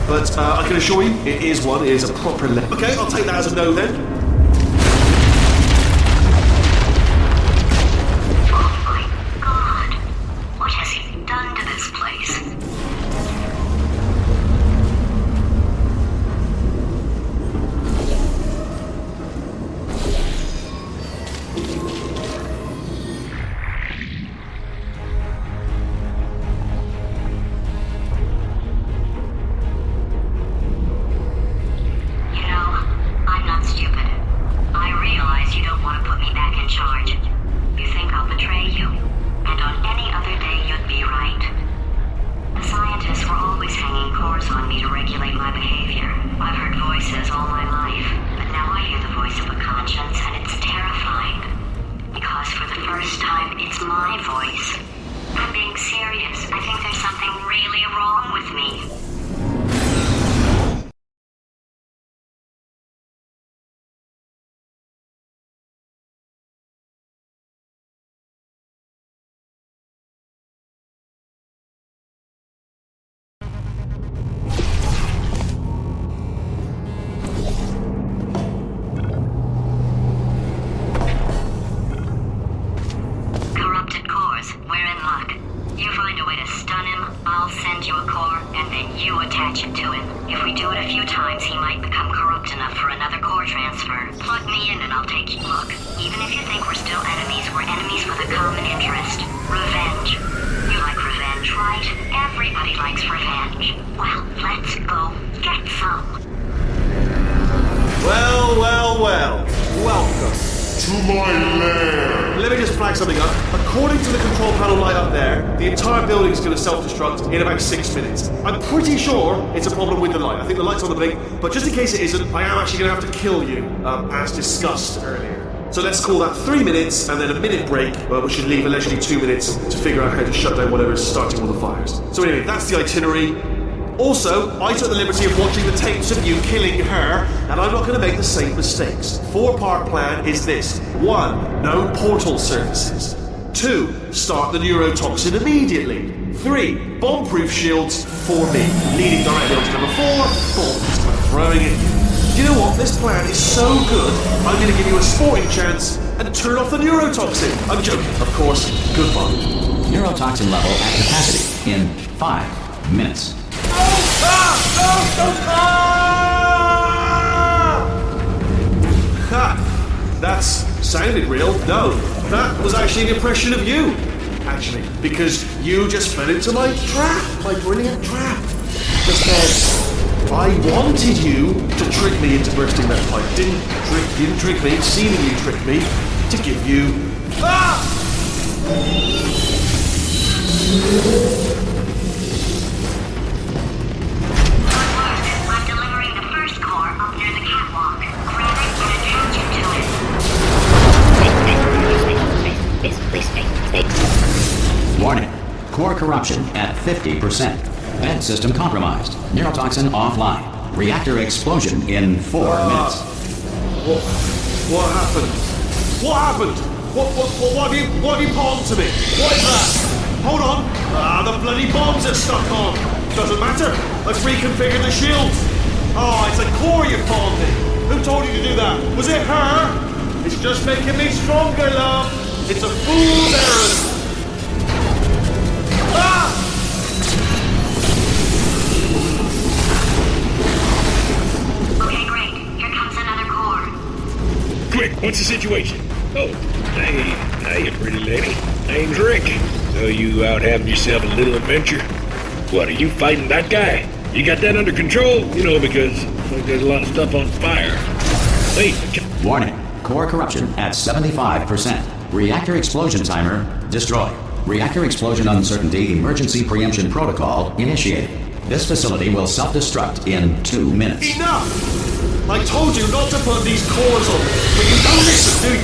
But I can assure you, it is one. It is a proper lair. Okay, I'll take that as a no then. In about 6 minutes. I'm pretty sure it's a problem with the light. I think the light's on the blink, but just in case it isn't, I am actually going to have to kill you, as discussed earlier. So let's call that 3 minutes and then a minute break, which should leave allegedly 2 minutes to figure out how to shut down whatever's starting all the fires. So anyway, that's the itinerary. Also, I took the liberty of watching the tapes of you killing her, and I'm not going to make the same mistakes. 4-part plan is this. 1. No portal surfaces. 2. Start the neurotoxin immediately. 3. Bomb-proof shields for me, leading directly on to number 4, bombs. I'm throwing it. You know what? This plan is so good, I'm going to give you a sporting chance and turn off the neurotoxin. I'm joking, of course. Goodbye. Neurotoxin level at capacity in 5 minutes. Ha! That's sounded real. No, that was actually an impression of you. Actually, because you just fell into my trap, my brilliant trap. Just said, I wanted you to trick me into bursting that pipe. You didn't trick me, seemingly trick me, to give you... Ah! I'm delivering the first core up near the catwalk. Grab it and attach it to it. Warning. Core corruption at 50%. Vent system compromised. Neurotoxin offline. Reactor explosion in 4 minutes. What happened? What happened? What have you palmed to me? What is that? Hold on. The bloody bombs are stuck on. Doesn't matter. Let's reconfigure the shields. Oh, it's a core you palmed me. Who told you to do that? Was it her? It's just making me stronger, love. It's a fool's errand. Ah! Okay, great. Here comes another core. Quick, what's the situation? Oh, hey, pretty lady. Name's Rick. So you out having yourself a little adventure? What, are you fighting that guy? You got that under control? You know, because there's a lot of stuff on fire. Wait. Warning. Core corruption at 75%. Reactor explosion timer destroyed. Reactor explosion uncertainty emergency preemption protocol initiated. This facility will self-destruct in 2 minutes. Enough! I told you not to put these cores on, but you don't listen, do you?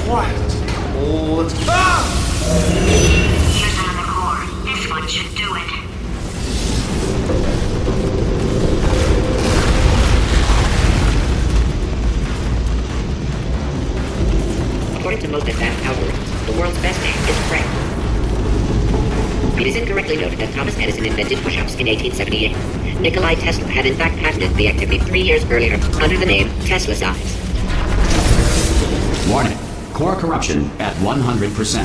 Quiet. All the time. Here's another core. This one should do it. most advanced algorithms. The world's best name is Frank. It is incorrectly noted that Thomas Edison invented push-ups in 1878. Nikolai Tesla had in fact patented the activity 3 years earlier under the name Tesla size. Warning. Core corruption at 100%.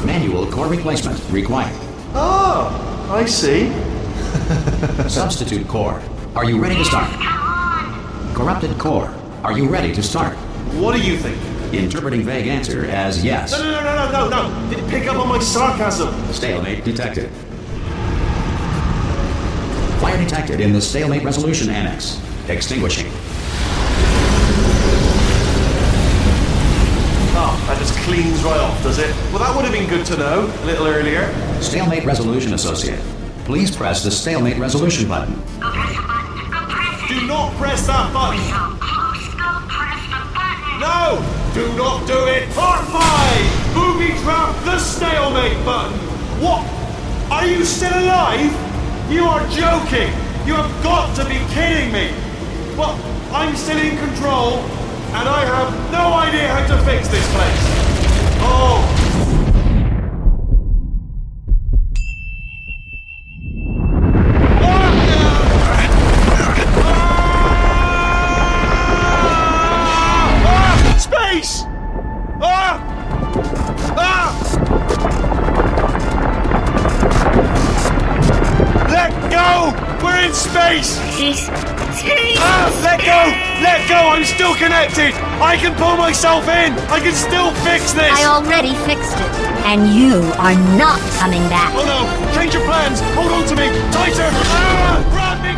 Manual core replacement required. Oh, I see. Substitute core. Are you ready to start? Corrupted core. Are you ready to start? What do you think? Interpreting vague answer as yes. No. Did it pick up on my sarcasm? Stalemate detected. Fire detected in the stalemate resolution annex. Extinguishing. Oh, that just cleans right off, does it? Well, that would have been good to know a little earlier. Stalemate resolution associate. Please press the stalemate resolution button. Go press the button. Go press it. Do not press that button. So close. Go press the button. No! Do not do it! Part 5! Booby trap the stalemate button! What? Are you still alive? You are joking! You have got to be kidding me! Well, I'm still in control, and I have no idea how to fix this place. Oh! Space! Let go! We're in space! Space. Let go! Let go! I'm still connected! I can pull myself in! I can still fix this! I already fixed it. And you are not coming back. Oh no! Change your plans! Hold on to me! Tighter! Grab me!